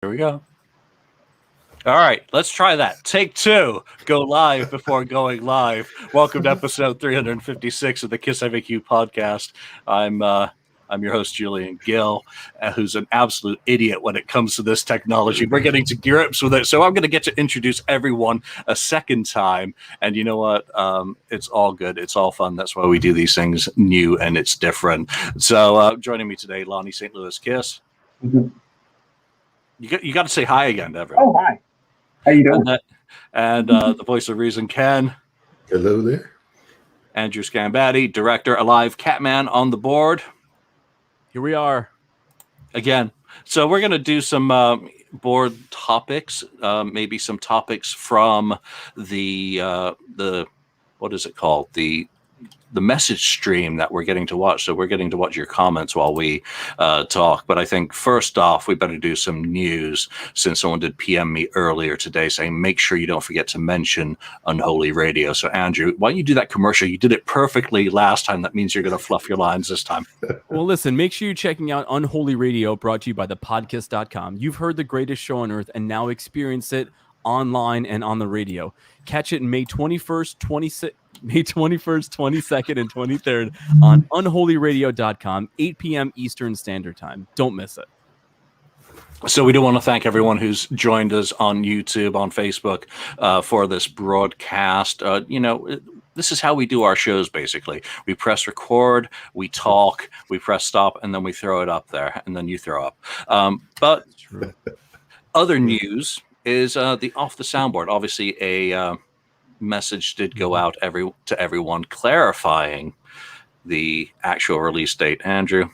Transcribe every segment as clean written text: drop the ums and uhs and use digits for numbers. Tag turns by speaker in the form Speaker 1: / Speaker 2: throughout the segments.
Speaker 1: Here we go. All right, let's try that. Take two. Go live before going live. Welcome to episode 356 of the KissFAQ Podcast. I'm your host, Julian Gill, who's an absolute idiot when it comes to this technology. We're getting to grips with it, so I'm going to get to introduce everyone a second time. And you know what? It's all good. It's all fun. That's why we do these things new and it's different. So joining me today, Lonnie St. Louis Kiss.
Speaker 2: Mm-hmm.
Speaker 1: You got to say hi again to everyone.
Speaker 2: Oh, hi. How you doing?
Speaker 1: And the voice of reason, Ken.
Speaker 3: Hello there.
Speaker 1: Andrew Scambatti, director, Alive Catman on the board.
Speaker 4: Here we are.
Speaker 1: Again. So we're going to do some board topics, maybe some topics from the what is it called? The message stream that we're getting to watch. So we're getting to watch your comments while we talk. But I think first off, we better do some news, since someone did PM me earlier today saying, make sure you don't forget to mention Unholy Radio. So Andrew, why don't you do that commercial? You did it perfectly last time. That means you're going to fluff your lines this time.
Speaker 4: Well, listen, make sure you're checking out Unholy Radio, brought to you by thepodcast.com. You've heard the greatest show on earth and now experience it online and on the radio. Catch it May 21st, 22nd, and 23rd on unholyradio.com, 8 p.m. Eastern Standard Time. Don't miss it.
Speaker 1: So we do want to thank everyone who's joined us on YouTube, on Facebook, for this broadcast. This is how we do our shows, basically. We press record, we talk, we press stop, and then we throw it up there, and then you throw up. But other news is the Off the Soundboard. Obviously, a message did go out to everyone clarifying the actual release date. Andrew?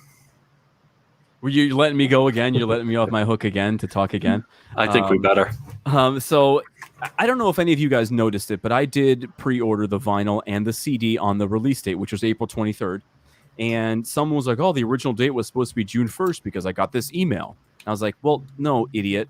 Speaker 4: Were you letting me go again? You're letting me off my hook again to talk again?
Speaker 1: I think we better.
Speaker 4: So I don't know if any of you guys noticed it, but I did pre-order the vinyl and the CD on the release date, which was April 23rd. And someone was like, oh, the original date was supposed to be June 1st because I got this email. I was like, well, no, idiot.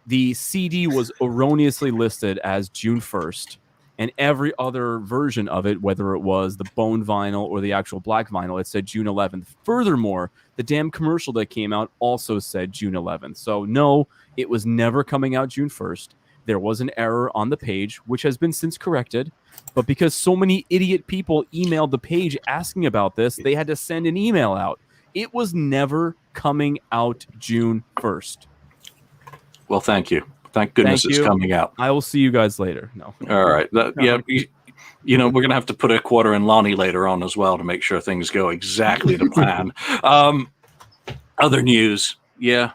Speaker 4: The CD was erroneously listed as June 1st. And every other version of it, whether it was the bone vinyl or the actual black vinyl, it said June 11th. Furthermore, the damn commercial that came out also said June 11th. So no, it was never coming out June 1st. There was an error on the page, which has been since corrected. But because so many idiot people emailed the page asking about this, they had to send an email out. It was never coming out June 1st.
Speaker 1: Well, thank you. Thank goodness it's coming out.
Speaker 4: I will see you guys later. No.
Speaker 1: All right. Yeah. We're going to have to put a quarter in Lonnie later on as well to make sure things go exactly to plan. Other news. Yeah.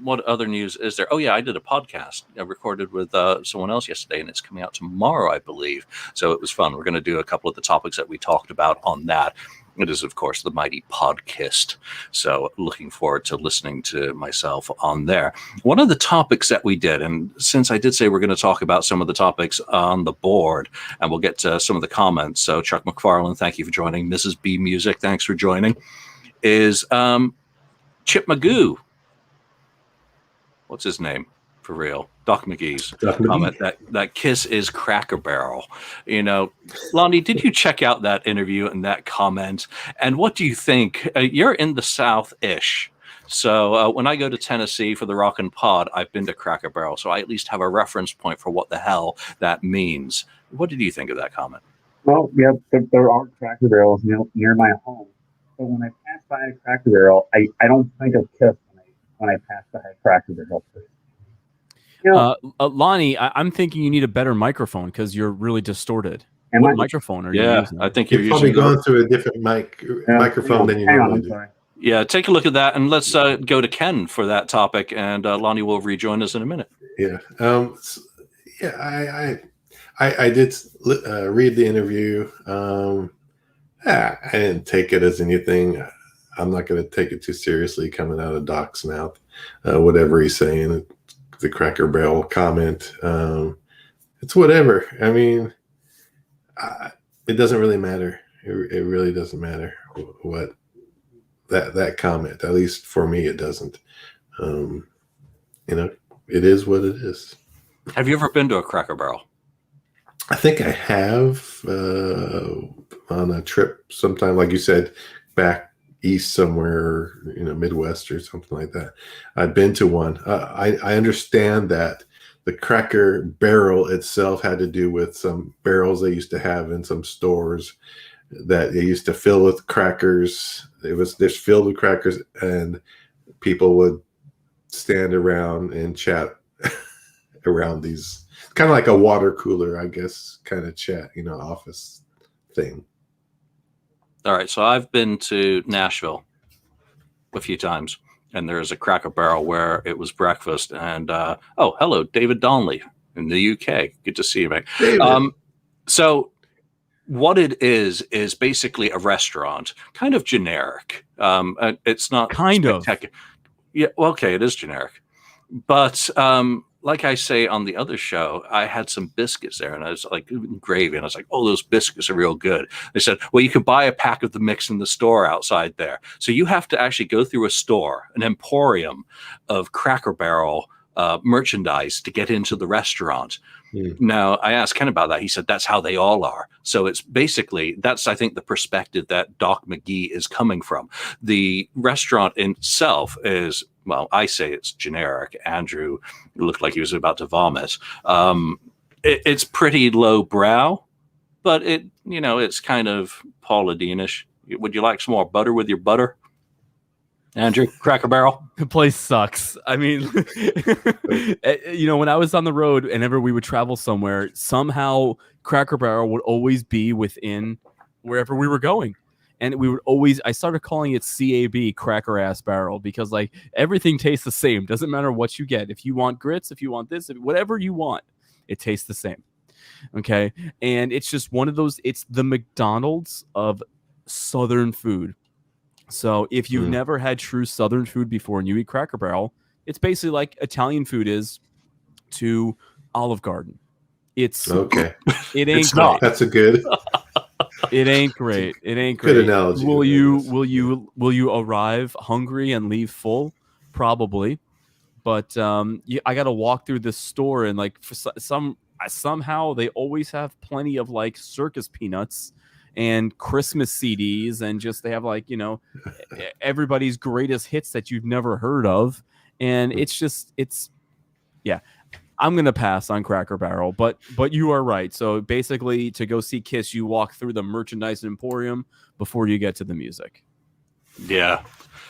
Speaker 1: What other news is there? Oh, yeah. I did a podcast. I recorded with someone else yesterday, and it's coming out tomorrow, I believe. So it was fun. We're going to do a couple of the topics that we talked about on that. It is, of course, the mighty podcast. So looking forward to listening to myself on there. One of the topics that we did, and since I did say we're going to talk about some of the topics on the board, and we'll get to some of the comments. So Chuck McFarlane, thank you for joining. Mrs. B Music, thanks for joining. Is Chip Magoo. What's his name for real? Doc McGee's comment that Kiss is Cracker Barrel. Lonnie, did you check out that interview and that comment? And what do you think? You're in the South-ish. So when I go to Tennessee for the Rockin' Pod, I've been to Cracker Barrel. So I at least have a reference point for what the hell that means. What did you think of that comment?
Speaker 2: Well, yeah, there are Cracker Barrels near my home. But when I pass by a Cracker Barrel, I don't think of Kiss when I pass by a Cracker Barrel.
Speaker 4: Lonnie, I'm thinking you need a better microphone because you're really distorted. What microphone are you using?
Speaker 1: I think you're
Speaker 3: probably going through a different microphone than you normally do.
Speaker 1: Yeah, take a look at that, and let's go to Ken for that topic, and Lonnie will rejoin us in a minute.
Speaker 3: Yeah. I did read the interview. I didn't take it as anything. I'm not going to take it too seriously coming out of Doc's mouth. Whatever he's saying, the Cracker Barrel comment, it's whatever. I mean, it doesn't really matter. It really doesn't matter what that comment. At least for me, it doesn't. It is what it is.
Speaker 1: Have you ever been to a Cracker Barrel?
Speaker 3: I think I have on a trip sometime, like you said, back east somewhere, Midwest or something like that. I've been to one. I understand that the Cracker Barrel itself had to do with some barrels they used to have in some stores that they used to fill with crackers. It was just filled with crackers, and people would stand around and chat around these, kind of like a water cooler, I guess, kind of chat, office thing.
Speaker 1: All right, so I've been to Nashville a few times, and there's a Cracker Barrel where it was breakfast. And oh, hello, David Donnelly in the UK. Good to see you, mate. So what it is basically a restaurant, kind of generic. It's not
Speaker 4: kind of.
Speaker 1: Yeah, well, okay, it is generic, but like I say on the other show, I had some biscuits there, and I was like, gravy, and I was like, oh, those biscuits are real good. They said, well, you could buy a pack of the mix in the store outside there. So you have to actually go through a store, an emporium of Cracker Barrel merchandise to get into the restaurant. Now, I asked Ken about that. He said that's how they all are. So it's basically, that's, I think, the perspective that Doc McGee is coming from. The restaurant itself is, well, I say it's generic. Andrew looked like he was about to vomit. It's pretty low brow, but it's kind of Paula Deanish. Would you like some more butter with your butter? Andrew, Cracker Barrel?
Speaker 4: The place sucks. I mean, when I was on the road, whenever we would travel somewhere, somehow Cracker Barrel would always be within wherever we were going. And I started calling it CAB, Cracker Ass Barrel, because like everything tastes the same. Doesn't matter what you get. If you want grits, if you want this, whatever you want, it tastes the same. Okay. And it's just one of those, it's the McDonald's of Southern food. So if you've never had true Southern food before and you eat Cracker Barrel, it's basically like Italian food is to Olive Garden. It's
Speaker 3: okay.
Speaker 4: It ain't
Speaker 3: it's
Speaker 4: great.
Speaker 3: Not. That's a good.
Speaker 4: It ain't great. It ain't great.
Speaker 3: Good analogy.
Speaker 4: Will you arrive hungry and leave full? Probably. But I got to walk through this store and like somehow they always have plenty of like Circus peanuts and Christmas CDs, and just they have like everybody's greatest hits that you've never heard of, and I'm gonna pass on Cracker Barrel, but you are right. So basically, to go see Kiss, you walk through the merchandise emporium before you get to the music.
Speaker 1: Yeah.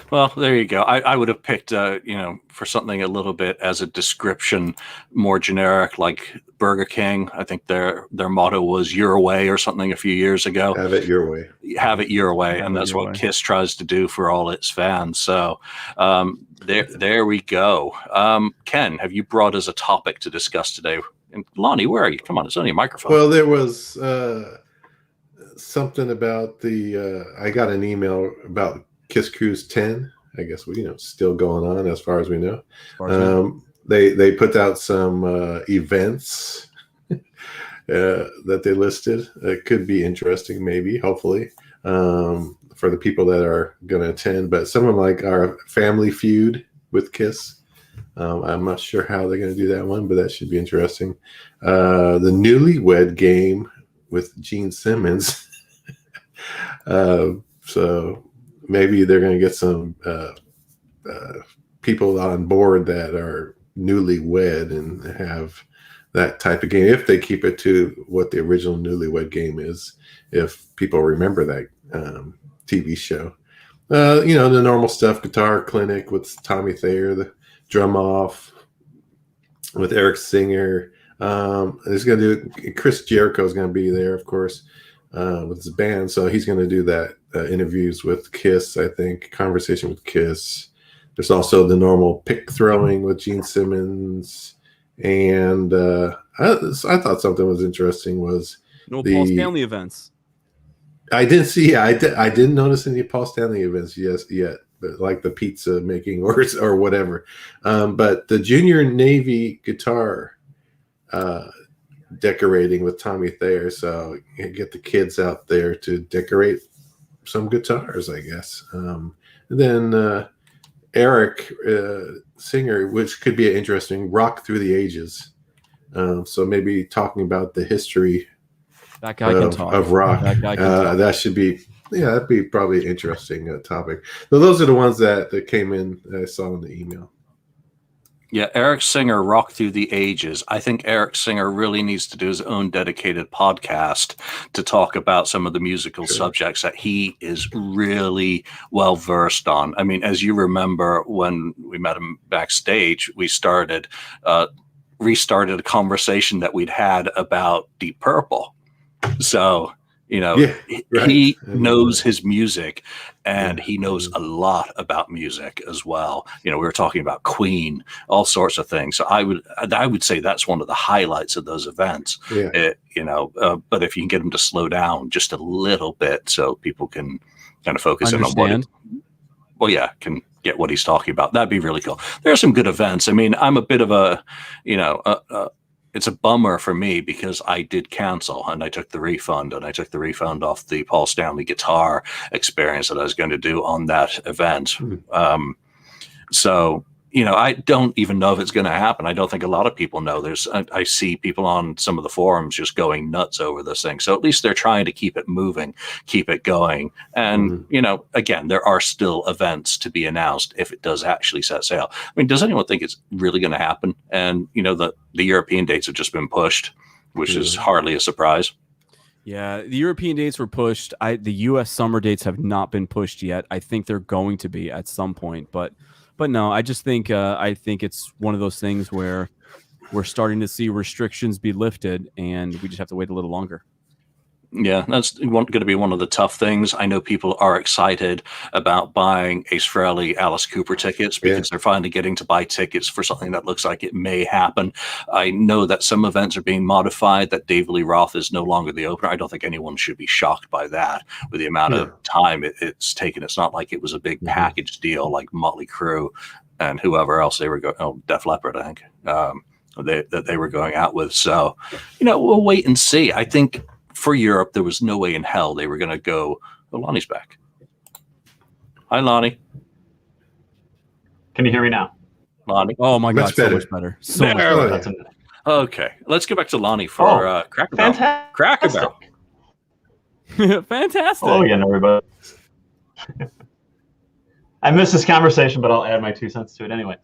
Speaker 1: Well, there you go. I would have picked, for something a little bit as a description, more generic, like Burger King. I think their motto was "Your Way" or something a few years ago.
Speaker 3: Have it your way.
Speaker 1: Have it your way, and that's what Kiss tries to do for all its fans. So there we go. Ken, have you brought us a topic to discuss today? And Lonnie, where are you? Come on, it's only a microphone.
Speaker 3: Well, there was something about I got an email about Kiss Cruise 10, I guess still going on as far as we know. They put out some events that they listed. It could be interesting, maybe, hopefully, for the people that are going to attend. But some of them like our Family Feud with Kiss. I'm not sure how they're going to do that one, but that should be interesting. The Newlywed Game with Gene Simmons. So maybe they're going to get some people on board that are newly wed and have that type of game, if they keep it to what the original Newlywed Game is, if people remember that TV show. The normal stuff, Guitar Clinic with Tommy Thayer, the Drum Off with Eric Singer. There's going to do, Chris Jericho is going to be there, of course, with his band. So he's going to do that interviews with Kiss, I think, conversation with Kiss. There's also the normal pick throwing with Gene Simmons. And I thought something was interesting was
Speaker 4: no Paul Stanley events.
Speaker 3: I didn't see. I didn't notice any Paul Stanley events yet, but like the pizza making or whatever. But the Junior Navy guitar decorating with Tommy Thayer, so you get the kids out there to decorate some guitars, I guess. And then Eric Singer, which could be an interesting Rock Through the Ages. So maybe talking about the history
Speaker 4: that guy can talk.
Speaker 3: Of rock.
Speaker 4: That guy can talk.
Speaker 3: That should be Yeah, that'd be probably an interesting topic. So those are the ones that came in that I saw in the email.
Speaker 1: Yeah, Eric Singer, Rock Through the Ages. I think Eric Singer really needs to do his own dedicated podcast to talk about some of the musical subjects that he is really well versed on. I mean, as you remember, when we met him backstage, we restarted a conversation that we'd had about Deep Purple. So, he knows his music, and he knows a lot about music as well. We were talking about Queen, all sorts of things. So I would say that's one of the highlights of those events. But if you can get him to slow down just a little bit so people can kind of focus in on can get what he's talking about. That'd be really cool. There are some good events. I mean, I'm a bit of it's a bummer for me because I did cancel and I took the refund off the Paul Stanley guitar experience that I was going to do on that event. So, I don't even know if it's going to happen. I don't think a lot of people know. I see people on some of the forums just going nuts over this thing. So at least they're trying to keep it moving, keep it going. And, again, there are still events to be announced if it does actually set sail. I mean, does anyone think it's really going to happen? And, the European dates have just been pushed, which is hardly a surprise.
Speaker 4: Yeah, the European dates were pushed. The U.S. summer dates have not been pushed yet. I think they're going to be at some point, but no, I just think it's one of those things where we're starting to see restrictions be lifted, and we just have to wait a little longer.
Speaker 1: Yeah, that's going to be one of the tough things. I know people are excited about buying Ace Frehley, Alice Cooper tickets because they're finally getting to buy tickets for something that looks like it may happen. I know that some events are being modified, that David Lee Roth is no longer the opener. I don't think anyone should be shocked by that with the amount of time it's taken. It's not like it was a big package deal like Motley Crue and whoever else they were going. Oh, Def Leppard, I think, that they were going out with. So, we'll wait and see. I think for Europe, there was no way in hell they were going to go. Oh, Lonnie's back. Hi, Lonnie.
Speaker 5: Can you hear me now?
Speaker 1: Lonnie.
Speaker 4: Oh, my God. So much better. So much better.
Speaker 1: Okay. Let's get back to Lonnie for Cracker Barrel.
Speaker 5: Fantastic.
Speaker 1: Cracker Barrel.
Speaker 4: Fantastic.
Speaker 5: Hello again, everybody. I missed this conversation, but I'll add my 2 cents to it anyway.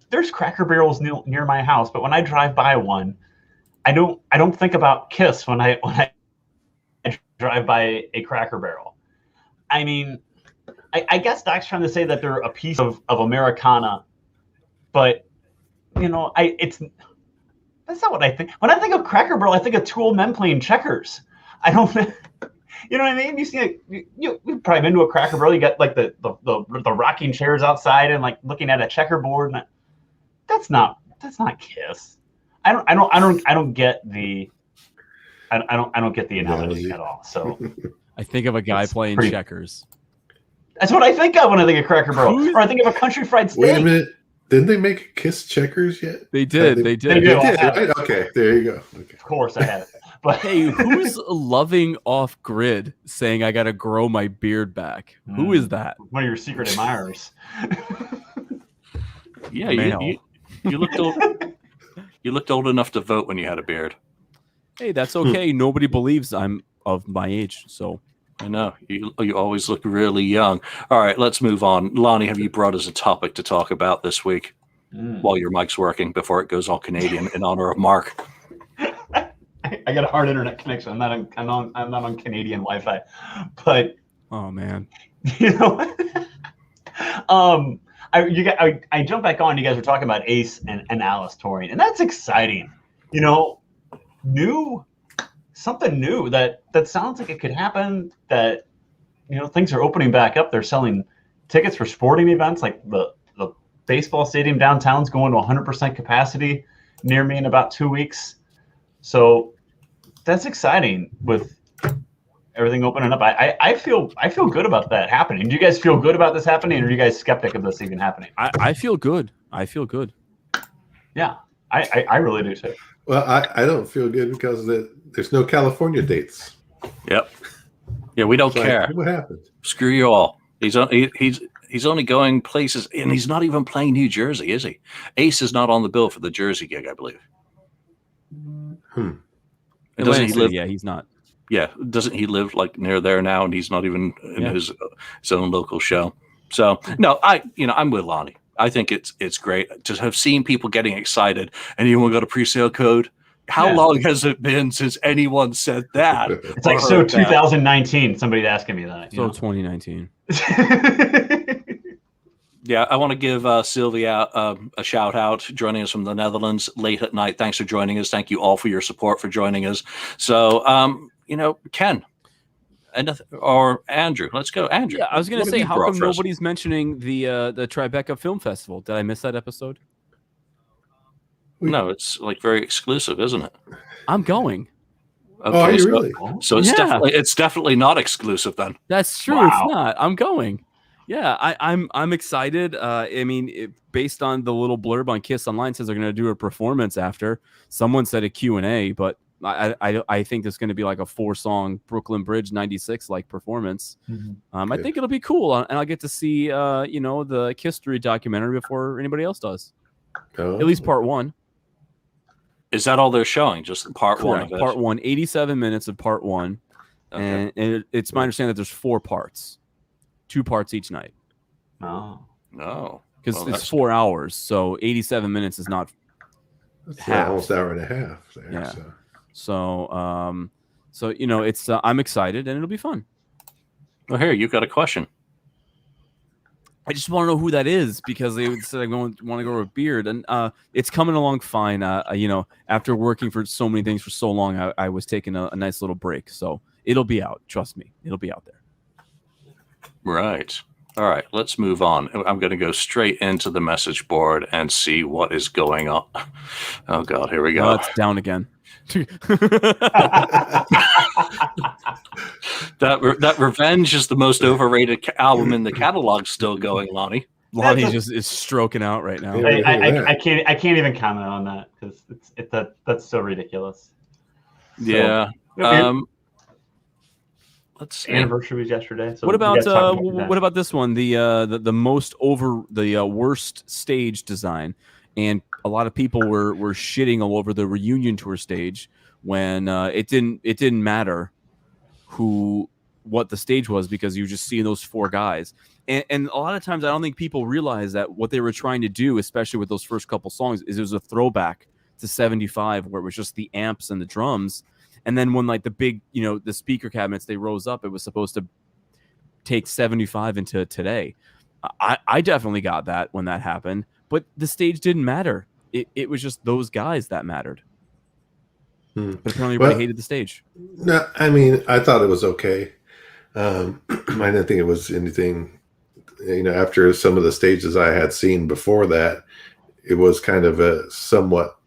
Speaker 5: There's Cracker Barrels near my house, but when I drive by one, I don't think about Kiss when I drive by a Cracker Barrel. I mean, I guess Doc's trying to say that they're a piece of Americana, but that's not what I think. When I think of Cracker Barrel, I think of two old men playing checkers. I don't. You know what I mean? You see, you've probably been to a Cracker Barrel. You got like the rocking chairs outside and like looking at a checkerboard. And that's not Kiss. I don't get the analogy at all. So
Speaker 4: I think of a guy playing checkers.
Speaker 5: That's what I think of when I think of Cracker Barrel, or I think of a country fried steak.
Speaker 3: Wait a minute. Didn't they make Kiss checkers yet?
Speaker 4: They did. They did.
Speaker 5: They did,
Speaker 3: right? Okay, there you go. Okay.
Speaker 5: Of course, I had it. But
Speaker 4: hey, who's loving off grid saying I got to grow my beard back? Who is that?
Speaker 5: One of your secret admirers.
Speaker 1: Yeah, you looked old. You looked old enough to vote when you had a beard.
Speaker 4: Hey, that's okay. Nobody believes I'm of my age, so
Speaker 1: I know you always look really young. All right, let's move on. Lonnie, have you brought us a topic to talk about this week while your mic's working before it goes all Canadian in honor of Mark?
Speaker 5: I got a hard internet connection. I'm not on Canadian Wi-Fi, but
Speaker 4: oh man,
Speaker 5: I jumped back on. You guys were talking about Ace and Alice touring, and that's exciting. Something new that sounds like it could happen. That things are opening back up. They're selling tickets for sporting events, like the baseball stadium downtown's going to 100% capacity near me in about 2 weeks. So that's exciting with everything opening up. I feel good about that happening. Do you guys feel good about this happening, or are you guys skeptic of this even happening?
Speaker 4: I feel good. I feel good.
Speaker 5: Yeah, I really do too.
Speaker 3: Well, I don't feel good because there's no California dates.
Speaker 1: Yep. Yeah, we don't care.
Speaker 3: What happened?
Speaker 1: Screw you all. He's only going places, and he's not even playing New Jersey, is he? Ace is not on the bill for the Jersey gig, I believe. Doesn't he live?
Speaker 4: Yeah, he's not.
Speaker 1: Yeah, doesn't he live like near there now, and he's not even in his own local show? So no, I'm with Lonnie. I think it's great to have seen people getting excited. Anyone got a pre-sale code? How long has it been since anyone said that?
Speaker 5: It's like, so 2019, somebody's asking me that.
Speaker 4: So 2019.
Speaker 1: Yeah, I want to give Sylvia a shout out, joining us from the Netherlands late at night. Thanks for joining us. Thank you all for your support for joining us. So, Ken or Andrew, let's go. Andrew.
Speaker 4: Yeah, I was going to say, how come nobody's mentioning the Tribeca Film Festival? Did I miss that episode?
Speaker 1: No, it's like very exclusive, isn't it?
Speaker 4: I'm going.
Speaker 1: Okay,
Speaker 3: are you really?
Speaker 1: So it's definitely not exclusive then.
Speaker 4: That's true. Wow. It's not. I'm going. Yeah, I'm excited. I mean, based on the little blurb on Kiss Online, says they're going to do a performance after. Someone said a Q&A, but I think there's going to be like a 4-song Brooklyn Bridge '96 like performance. I think it'll be cool, and I'll get to see the Kiss-3 documentary before anybody else does. At least part 1.
Speaker 1: Is that all they're showing? Just part
Speaker 4: Correct.
Speaker 1: 1 of it?
Speaker 4: Part 1, 87 minutes of part 1. Okay. And it's my understanding that there's 4 parts. 2 parts each night.
Speaker 1: No.
Speaker 4: Because it's 4 hours, so 87 minutes is not half.
Speaker 3: Almost an hour and a half. There,
Speaker 4: yeah. So it's I'm excited and it'll be fun.
Speaker 1: Well, here you got a question.
Speaker 4: I just want to know who that is because they said I want to grow a beard, and it's coming along fine. After working for so many things for so long, I was taking a nice little break, so it'll be out. Trust me, it'll be out there.
Speaker 1: Right. All right. Let's move on. I'm going to go straight into the message board and see what is going on. Oh God, here we go.
Speaker 4: It's down again.
Speaker 1: that Revenge is the most overrated album in the catalog. Still going, Lonnie.
Speaker 4: Lonnie just is stroking out right now.
Speaker 5: I can't even comment on that because that's so ridiculous.
Speaker 1: Yeah. Let's see.
Speaker 5: Anniversary was yesterday. So
Speaker 4: what about this one? The most worst stage design, and a lot of people were shitting all over the reunion tour stage when it didn't matter what the stage was because you were just seeing those 4 guys. And a lot of times I don't think people realize that what they were trying to do, especially with those first couple songs, is it was a throwback to 75 where it was just the amps and the drums. And then when like the big, the speaker cabinets, they rose up, it was supposed to take 75 into today. I definitely got that when that happened, but the stage didn't matter. It was just those guys that mattered. But apparently everybody hated the stage.
Speaker 3: No, I mean, I thought it was okay. I didn't think it was anything, after some of the stages I had seen before that, it was kind of a somewhat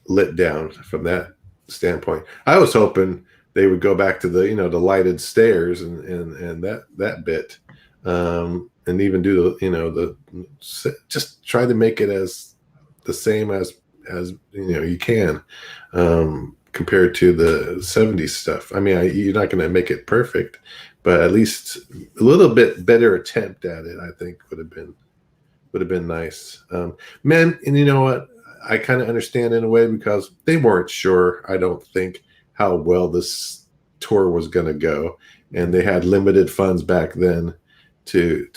Speaker 3: lit down from that standpoint. I was hoping they would go back to the the lighted stairs and that bit, and even do the just try to make it as the same as you can, compared to the 70s stuff. I mean, you're not going to make it perfect, but at least a little bit better attempt at it, I think would have been nice. Man, and you know what? I kind of understand in a way because they weren't sure, I don't think, how well this tour was going to go. And they had limited funds back then to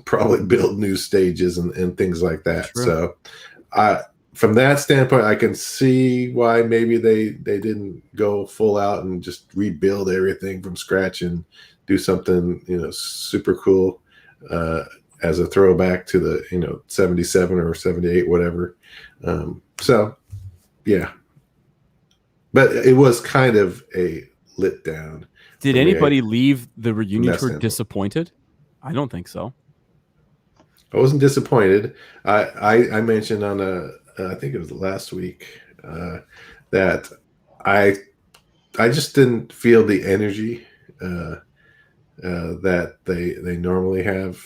Speaker 3: probably build new stages and things like that. True. So from that standpoint, I can see why maybe they didn't go full out and just rebuild everything from scratch and do something, super cool as a throwback to the, 77 or 78, whatever. So yeah, but it was kind of a lit down.
Speaker 4: Did anybody leave the reunion tour disappointed? I don't think so.
Speaker 3: I wasn't disappointed. I mentioned on I think it was last week, that I just didn't feel the energy that they normally have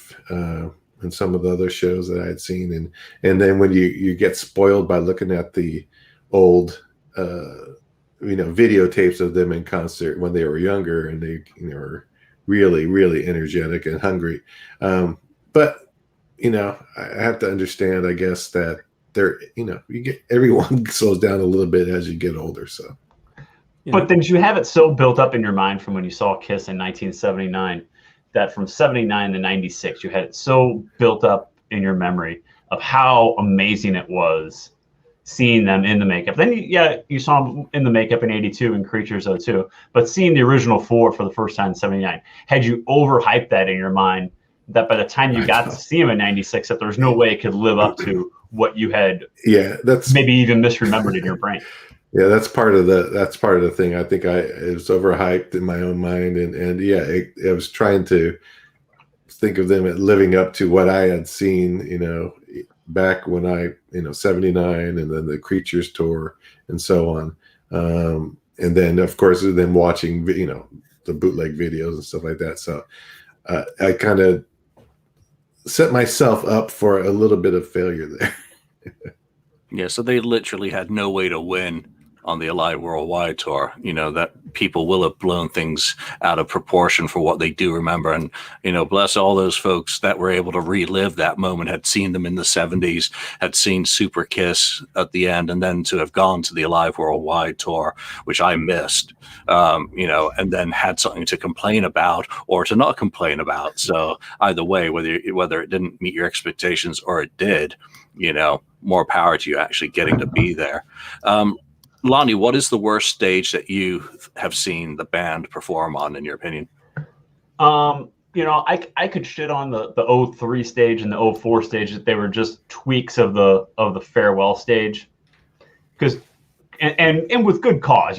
Speaker 3: in some of the other shows that I had seen, and then when you get spoiled by looking at the old videotapes of them in concert when they were younger and they were really, really energetic and hungry, but I have to understand, I guess, that you get everyone slows down a little bit as you get older. So
Speaker 5: But then you have it so built up in your mind from when you saw Kiss in 1979 that from 79 to 96, you had it so built up in your memory of how amazing it was seeing them in the makeup. Then, you saw them in the makeup in 82 and Creatures '02, but seeing the original four for the first time in 79, had you overhyped that in your mind that by the time you got to see them in 96, that there's no way it could live up to what you had
Speaker 3: that's
Speaker 5: maybe even misremembered in your brain.
Speaker 3: Yeah, that's part of the thing. I think it was overhyped in my own mind, and I was trying to think of them living up to what I had seen, back when 79, and then the Creatures tour and so on, and then of course then watching the bootleg videos and stuff like that. So I kind of set myself up for a little bit of failure there.
Speaker 1: Yeah, so they literally had no way to win on the Alive Worldwide tour. That people will have blown things out of proportion for what they do remember. And, bless all those folks that were able to relive that moment, had seen them in the 70s, had seen Super Kiss at the end, and then to have gone to the Alive Worldwide tour, which I missed, and then had something to complain about or to not complain about. So either way, whether it didn't meet your expectations or it did, more power to you actually getting to be there. Lonnie, what is the worst stage that you have seen the band perform on, in your opinion?
Speaker 5: I could shit on the 03 stage and the 04 stage, that they were just tweaks of the farewell stage, because and with good cause.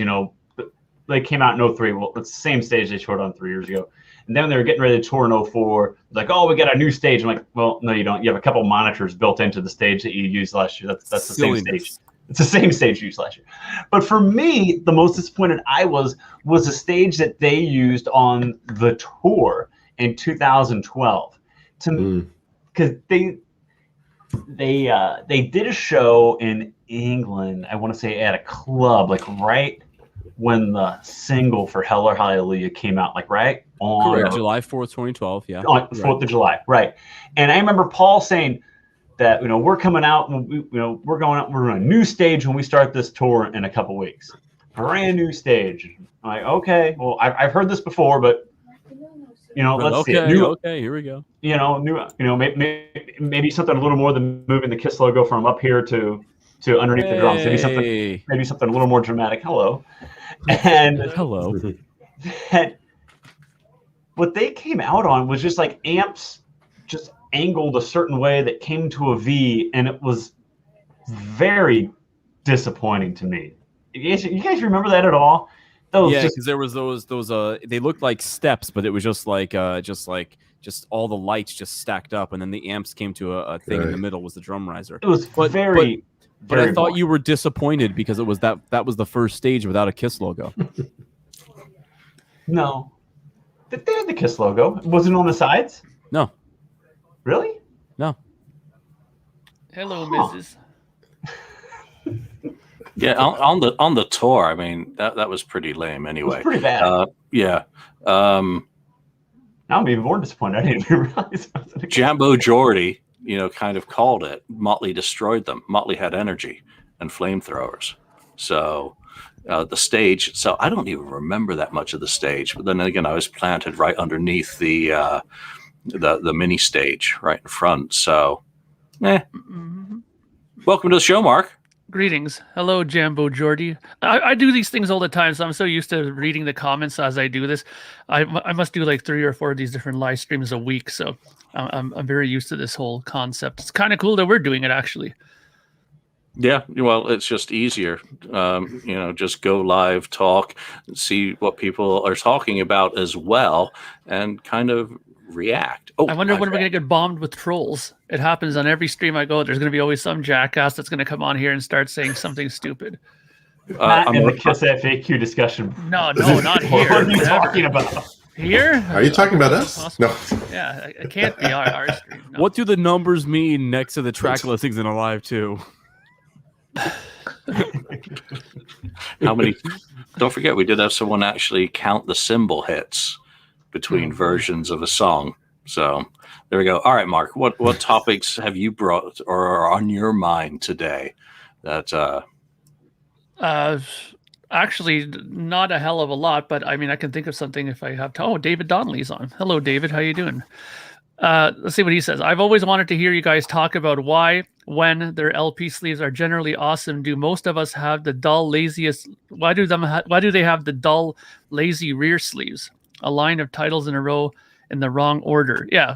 Speaker 5: They came out in 03. Well, it's the same stage they toured on 3 years ago. And then they were getting ready to tour in 04. Like, oh, we got a new stage. I'm like, well, no, you don't. You have a couple monitors built into the stage that you used last year. That's the same stage. It's the same stage used last year. But for me, the most disappointed I was a stage that they used on the tour in 2012. Because they did a show in England, I want to say at a club, like right when the single for Hell or Hallelujah came out, like right on
Speaker 4: correct, July 4th, 2012. Yeah,
Speaker 5: on 4th of July, right. And I remember Paul saying that we're coming out and we're going out, we're on a new stage when we start this tour in a couple weeks, brand new stage. I'm like, okay, well, I've heard this before, but let's see.
Speaker 4: Okay, here we go.
Speaker 5: Maybe something a little more than moving the Kiss logo from up here to underneath the drums. Maybe something a little more dramatic. Hello, and
Speaker 4: hello.
Speaker 5: And what they came out on was just like amps, just angled a certain way that came to a V, and it was very disappointing to me. You guys remember that at all?
Speaker 4: Because there was those they looked like steps, but it was just all the lights just stacked up, and then the amps came to a thing in the middle was the drum riser.
Speaker 5: It was very
Speaker 4: I thought you were disappointed because it was that was the first stage without a Kiss logo.
Speaker 5: No, they had the Kiss logo. Was it on the sides?
Speaker 4: No.
Speaker 5: Really?
Speaker 4: No.
Speaker 6: Hello, Mrs.
Speaker 1: Yeah, on the tour, I mean, that was pretty lame anyway.
Speaker 5: It was pretty bad.
Speaker 1: Yeah.
Speaker 5: Now I'm even more disappointed. I didn't even realize.
Speaker 1: Jambo Jordy, kind of called it. Motley destroyed them. Motley had energy and flamethrowers. So the stage. So I don't even remember that much of the stage. But then again, I was planted right underneath the mini stage right in front. So,
Speaker 6: Mm-hmm.
Speaker 1: Welcome to the show, Mark.
Speaker 6: Greetings. Hello, Jambo Jordy. I do these things all the time, so I'm so used to reading the comments as I do this. I must do like 3 or 4 of these different live streams a week, so I'm very used to this whole concept. It's kind of cool that we're doing it, actually.
Speaker 1: Yeah, well, it's just easier. Just go live, talk, see what people are talking about as well, and kind of react. Oh,
Speaker 6: I wonder when we're going to get bombed with trolls. It happens on every stream I go. There's going to be always some jackass that's going to come on here and start saying something stupid.
Speaker 5: Not in the KissFAQ discussion.
Speaker 6: No, not here.
Speaker 5: What are you talking about?
Speaker 6: Here?
Speaker 3: Are you talking about us? No.
Speaker 6: Yeah, it can't be our stream. No.
Speaker 4: What do the numbers mean next to the track listings in Alive 2?
Speaker 1: How many? Don't forget, we did have someone actually count the cymbal hits between versions of a song. So there we go. All right, Mark, what topics have you brought or are on your mind today that
Speaker 6: I Actually, not a hell of a lot, but I mean, I can think of something if I have to. Oh, David Donnelly's on. Hello, David. How you doing? Let's see what he says. I've always wanted to hear you guys talk about why, when their LP sleeves are generally awesome, do most of us have the dull, laziest? Why do they have the dull, lazy rear sleeves? A line of titles in a row in the wrong order. Yeah.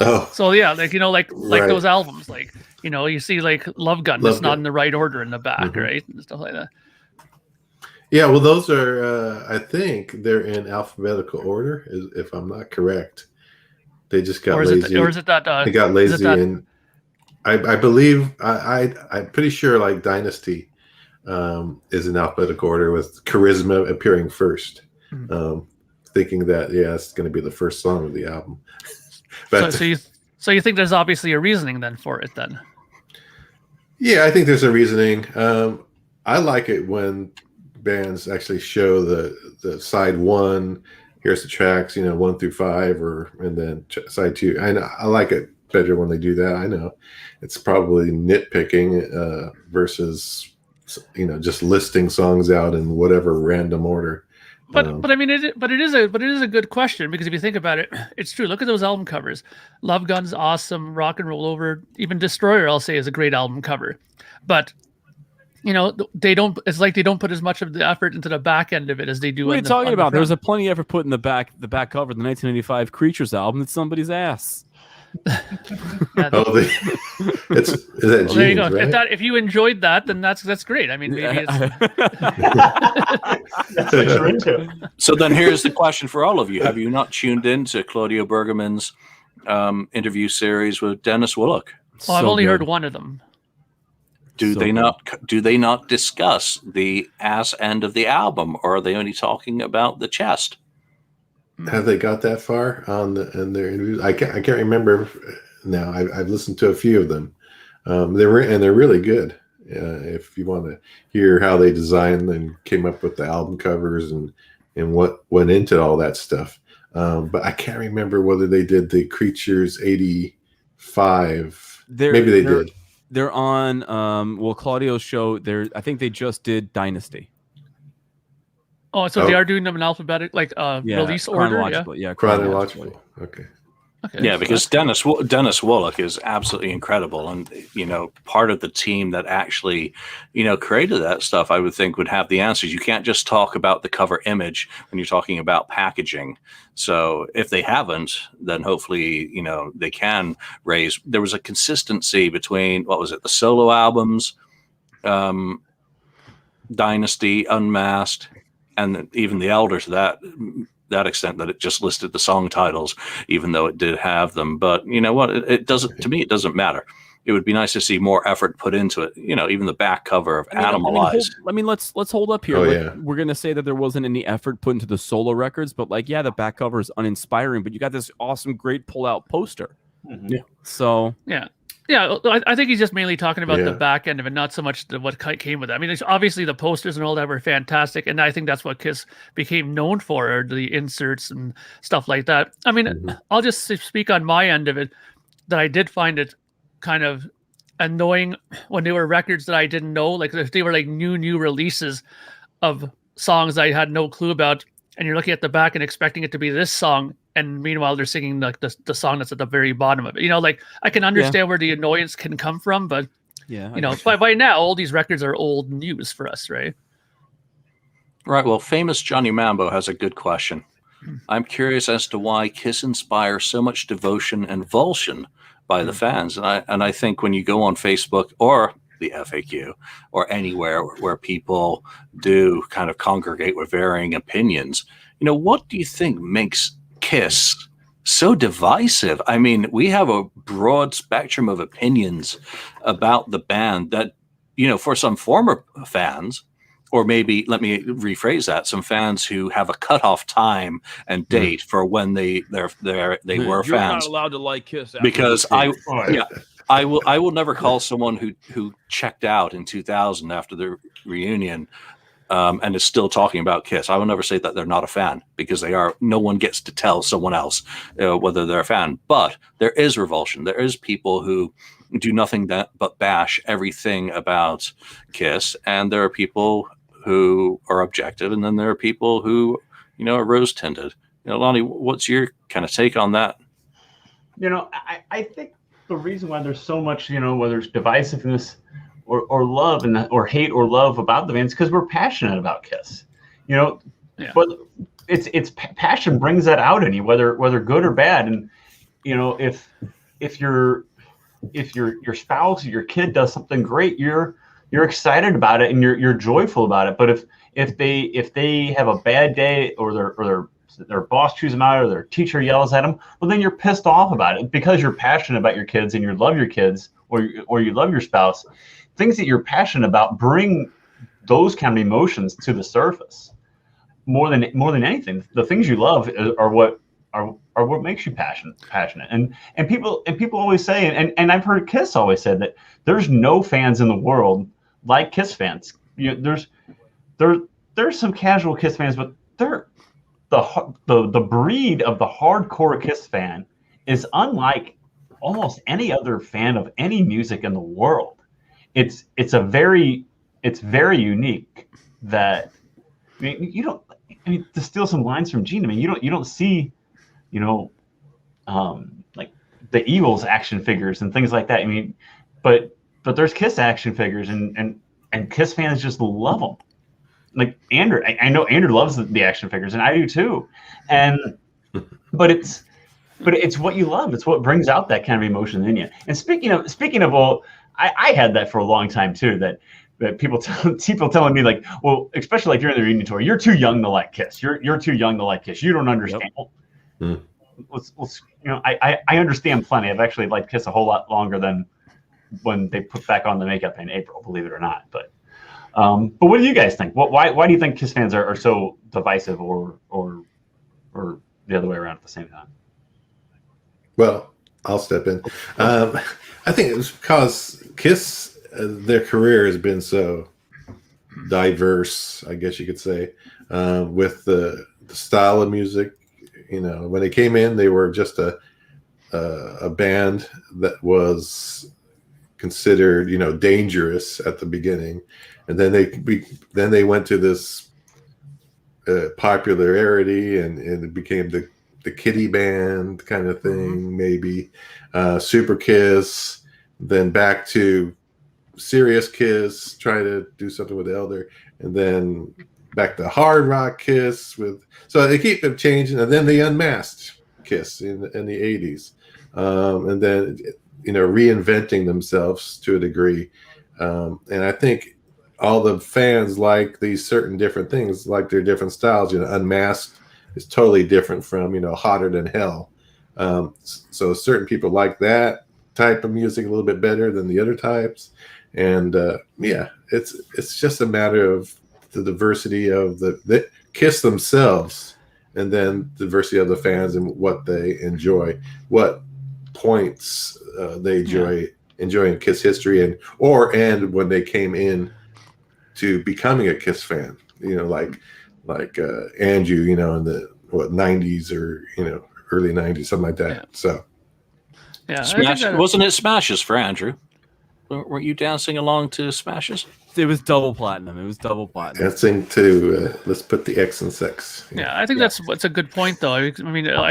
Speaker 3: Oh,
Speaker 6: So yeah, like like
Speaker 3: Right.
Speaker 6: those albums, like you see like Love Gun,
Speaker 3: Love
Speaker 6: it's not
Speaker 3: Gun.
Speaker 6: in the right order in the back,
Speaker 3: Mhm.
Speaker 6: right, and stuff like that.
Speaker 3: yeah. Well, those are. I think they're in alphabetical order, if I'm not correct. They just got
Speaker 6: Or is
Speaker 3: lazy.
Speaker 6: it that?
Speaker 3: They got
Speaker 6: is it
Speaker 3: lazy,
Speaker 6: that-
Speaker 3: and I believe I'm pretty sure like Dynasty is in alphabetical order with Charisma appearing first.
Speaker 6: Mhm.
Speaker 3: Thinking that it's going to be the first song of the album. But
Speaker 6: So you think there's obviously a reasoning then for it then?
Speaker 3: yeah, I think there's a reasoning. I like it when bands actually show the side one. Here's the tracks, 1 through 5, and then side 2. I like it better when they do that. I know it's probably nitpicking versus just listing songs out in whatever random order.
Speaker 6: But I mean, it is a good question, because if you think about it, it's true. Look at those album covers. Love Gun's awesome. Rock and Roll Over, even Destroyer, I'll say, is a great album cover. But they don't. It's like they don't put as much of the effort into the back end of it as they do.
Speaker 4: What are you
Speaker 6: on the
Speaker 4: talking about? There's
Speaker 6: front.
Speaker 4: a plenty of effort put in the back cover of the 1995 Creatures album. It's somebody's ass.
Speaker 6: Yeah,
Speaker 3: Is that
Speaker 6: well, there you go.
Speaker 3: Gene's, right?
Speaker 6: If you enjoyed that, then that's great. I mean, maybe it's.
Speaker 5: That's what you're into.
Speaker 1: So then here's the question for all of you. Have you not tuned in to Claudio Bergaman's interview series with Dennis Willock?
Speaker 6: Well, I've
Speaker 4: So
Speaker 6: only heard
Speaker 4: good.
Speaker 6: one of them.
Speaker 1: Do
Speaker 4: So
Speaker 1: they
Speaker 4: good.
Speaker 1: not discuss the ass end of the album, or are they only talking about the chest?
Speaker 3: Have they got that far in their interviews? I can't remember now. I've listened to a few of them. They're really good. If you want to hear how they designed and came up with the album covers and what went into all that stuff. But I can't remember whether they did the Creatures 85. Maybe they did.
Speaker 4: They're on Claudio's show. I think they just did Dynasty.
Speaker 6: Oh, so they are doing them in alphabetic, like release order. Yeah.
Speaker 4: Chronological. Yeah,
Speaker 3: Chronological. Okay.
Speaker 6: Okay.
Speaker 1: Yeah, because Dennis Willock is absolutely incredible, and part of the team that actually created that stuff, I would think, would have the answers. You can't just talk about the cover image when you're talking about packaging. So if they haven't, then hopefully they can raise. There was a consistency between the solo albums, Dynasty, Unmasked, and even the Elder to that extent, that it just listed the song titles, even though it did have them. But you know what? It doesn't. To me, it doesn't matter. It would be nice to see more effort put into it. Even the back cover of Animalized.
Speaker 4: Let's hold up here.
Speaker 3: Oh,
Speaker 4: Like,
Speaker 3: yeah.
Speaker 4: We're gonna say that there wasn't any effort put into the solo records, but the back cover is uninspiring. But you got this awesome, great pull-out poster.
Speaker 5: Mhm.
Speaker 1: Yeah.
Speaker 4: So
Speaker 6: Yeah, I think he's just mainly talking about the
Speaker 3: Yeah.
Speaker 6: back end of it, not so much what came with it. I mean, obviously the posters and all that were fantastic, and I think that's what Kiss became known for, or the inserts and stuff like that. I mean,
Speaker 3: Mhm.
Speaker 6: I'll just speak on my end of it, that I did find it kind of annoying when they were records that I didn't know, like if they were like new releases of songs I had no clue about, and you're looking at the back and expecting it to be this song, and meanwhile they're singing like the song that's at the very bottom of it. Like I can understand where the annoyance can come from, but by now all these records are old news for us, right?
Speaker 1: Right. Well, famous Johnny Mambo has a good question. I'm curious as to why Kiss inspires so much devotion and volition by the fans. And I think when you go on Facebook or the FAQ or anywhere where people do kind of congregate with varying opinions, what do you think makes Kiss so divisive? I mean, we have a broad spectrum of opinions about the band that, for some former fans, or maybe let me rephrase that, some fans who have a cutoff time and date for when they were
Speaker 4: You're
Speaker 1: fans.
Speaker 4: not allowed to like Kiss
Speaker 1: Because
Speaker 5: Right.
Speaker 1: I will never call someone who checked out in 2000 after the reunion and is still talking about Kiss. I will never say that they're not a fan, because they are. No one gets to tell someone else whether they're a fan. But there is revulsion. There is people who do nothing but bash everything about Kiss, and there are people who are objective, and then there are people who, are rose tinted. Lonnie, what's your kind of take on that?
Speaker 5: I think the reason why there's so much, whether it's divisiveness or love or hate or love about the band is because we're passionate about Kiss. But it's passion brings that out in you, whether good or bad. And if your spouse or your kid does something great, you're excited about it and you're joyful about it. But if they have a bad day, or their boss chews them out, or their teacher yells at them, well, then you're pissed off about it because you're passionate about your kids and you love your kids, or you love your spouse. Things that you're passionate about bring those kind of emotions to the surface more than anything. The things you love are what makes you passionate. And people always say, and I've heard Kiss always said that there's no fans in the world like Kiss fans. There's some casual Kiss fans, but they're the breed of the hardcore Kiss fan is unlike almost any other fan of any music in the world. It's very unique. That to steal some lines from Gene, you don't see like the Eagles action figures and things like that. But there's Kiss action figures, and Kiss fans just love them. Like Andrew, I know Andrew loves the action figures, and I do too. But it's what you love. It's what brings out that kind of emotion in you. And speaking of, well, I had that for a long time too. That people telling me, like, well, especially like during the reunion tour, you're too young to like Kiss. You're too young to like Kiss. You don't understand. Yep. I understand plenty. I've actually liked Kiss a whole lot longer than when they put back on the makeup in April, believe it or not. But what do you guys think? Why do you think Kiss fans are so divisive, or the other way around at the same time?
Speaker 3: Well, I'll step in. I think it was because Kiss, their career has been so diverse, I guess you could say, with the style of music. When they came in, they were just a band that was considered, dangerous at the beginning, and then they went to this popularity, and it became the kiddie band kind of thing, maybe Super Kiss, then back to serious Kiss, try to do something with Elder, and then back to hard rock Kiss so they keep them changing, and then they Unmasked Kiss in the 80s, and then reinventing themselves to a degree, and I think all the fans like these certain different things, like their different styles. Unmasked is totally different from Hotter Than Hell, so certain people like that type of music a little bit better than the other types, and it's just a matter of the diversity of the Kiss themselves, and then the diversity of the fans and what they enjoy, what points they enjoying Kiss history, and when they came in to becoming a Kiss fan, like Andrew, in the 90s or early 90s, something like that. Yeah. So
Speaker 1: Smash, wasn't it Smashes for Andrew? Weren't you dancing along to Smashes?
Speaker 4: It was double platinum.
Speaker 3: Dancing to let's put the X in sex.
Speaker 6: Yeah, I think that's a good point, though. I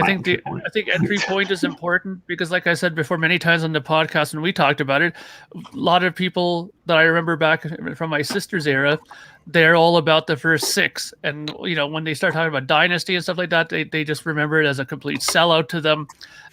Speaker 6: think entry point is important because, like I said before, many times on the podcast when we talked about it, a lot of people that I remember back from my sister's era, they're all about the first six, and when they start talking about Dynasty and stuff like that, they just remember it as a complete sellout to them.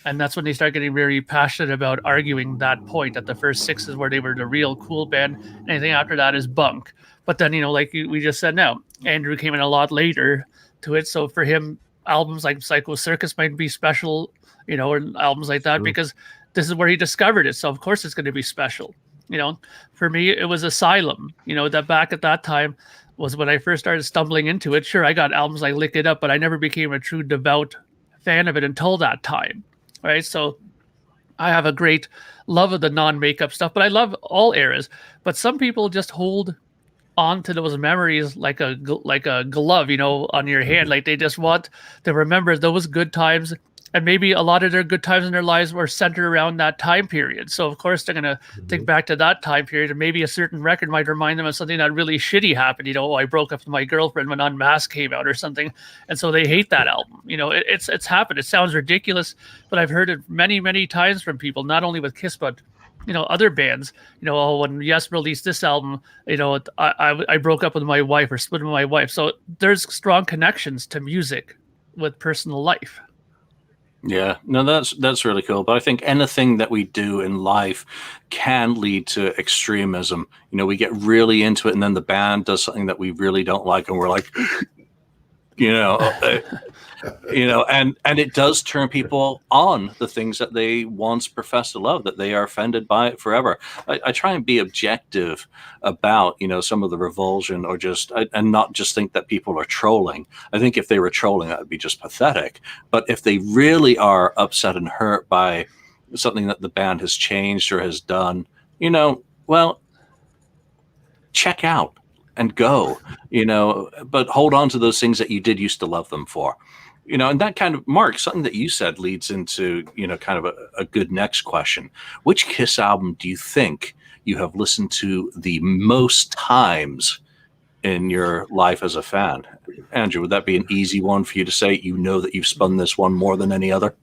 Speaker 6: And that's when they start getting very passionate about arguing that point, that the first six is where they were the real cool band. Anything after that is bunk. But then, like we just said now, Andrew came in a lot later to it. So for him, albums like Psycho Circus might be special, or albums like that, because this is where he discovered it. So of course it's going to be special. For me, it was Asylum, that back at that time was when I first started stumbling into it. Sure, I got albums like Lick It Up, but I never became a true devout fan of it until that time. Right, so I have a great love of the non-makeup stuff, but I love all eras. But some people just hold on to those memories like a glove, on your hand. Like they just want to remember those good times and maybe a lot of their good times in their lives were centered around that time period. So of course they're gonna think back to that time period, and maybe a certain record might remind them of something that really shitty happened. You know, I broke up with my girlfriend when Unmasked came out or something, and so they hate that album. You know, it's happened. It sounds ridiculous, but I've heard it many times from people, not only with Kiss, but other bands. When Yes released this album, I broke up with my wife or split with my wife. So there's strong connections to music with personal life.
Speaker 1: Yeah, no, that's really cool. But I think anything that we do in life can lead to extremism. We get really into it, and then the band does something that we really don't like, and we're like, and it does turn people on the things that they once professed to love, that they are offended by it forever. I try and be objective about, some of the revulsion, or and not just think that people are trolling. I think if they were trolling, that would be just pathetic. But if they really are upset and hurt by something that the band has changed or has done, well, check out and go, but hold on to those things that you did used to love them for. And that kind of, Mark, something that you said leads into, kind of a good next question. Which Kiss album do you think you have listened to the most times in your life as a fan? Andrew, would that be an easy one for you to say? That you've spun this one more than any other?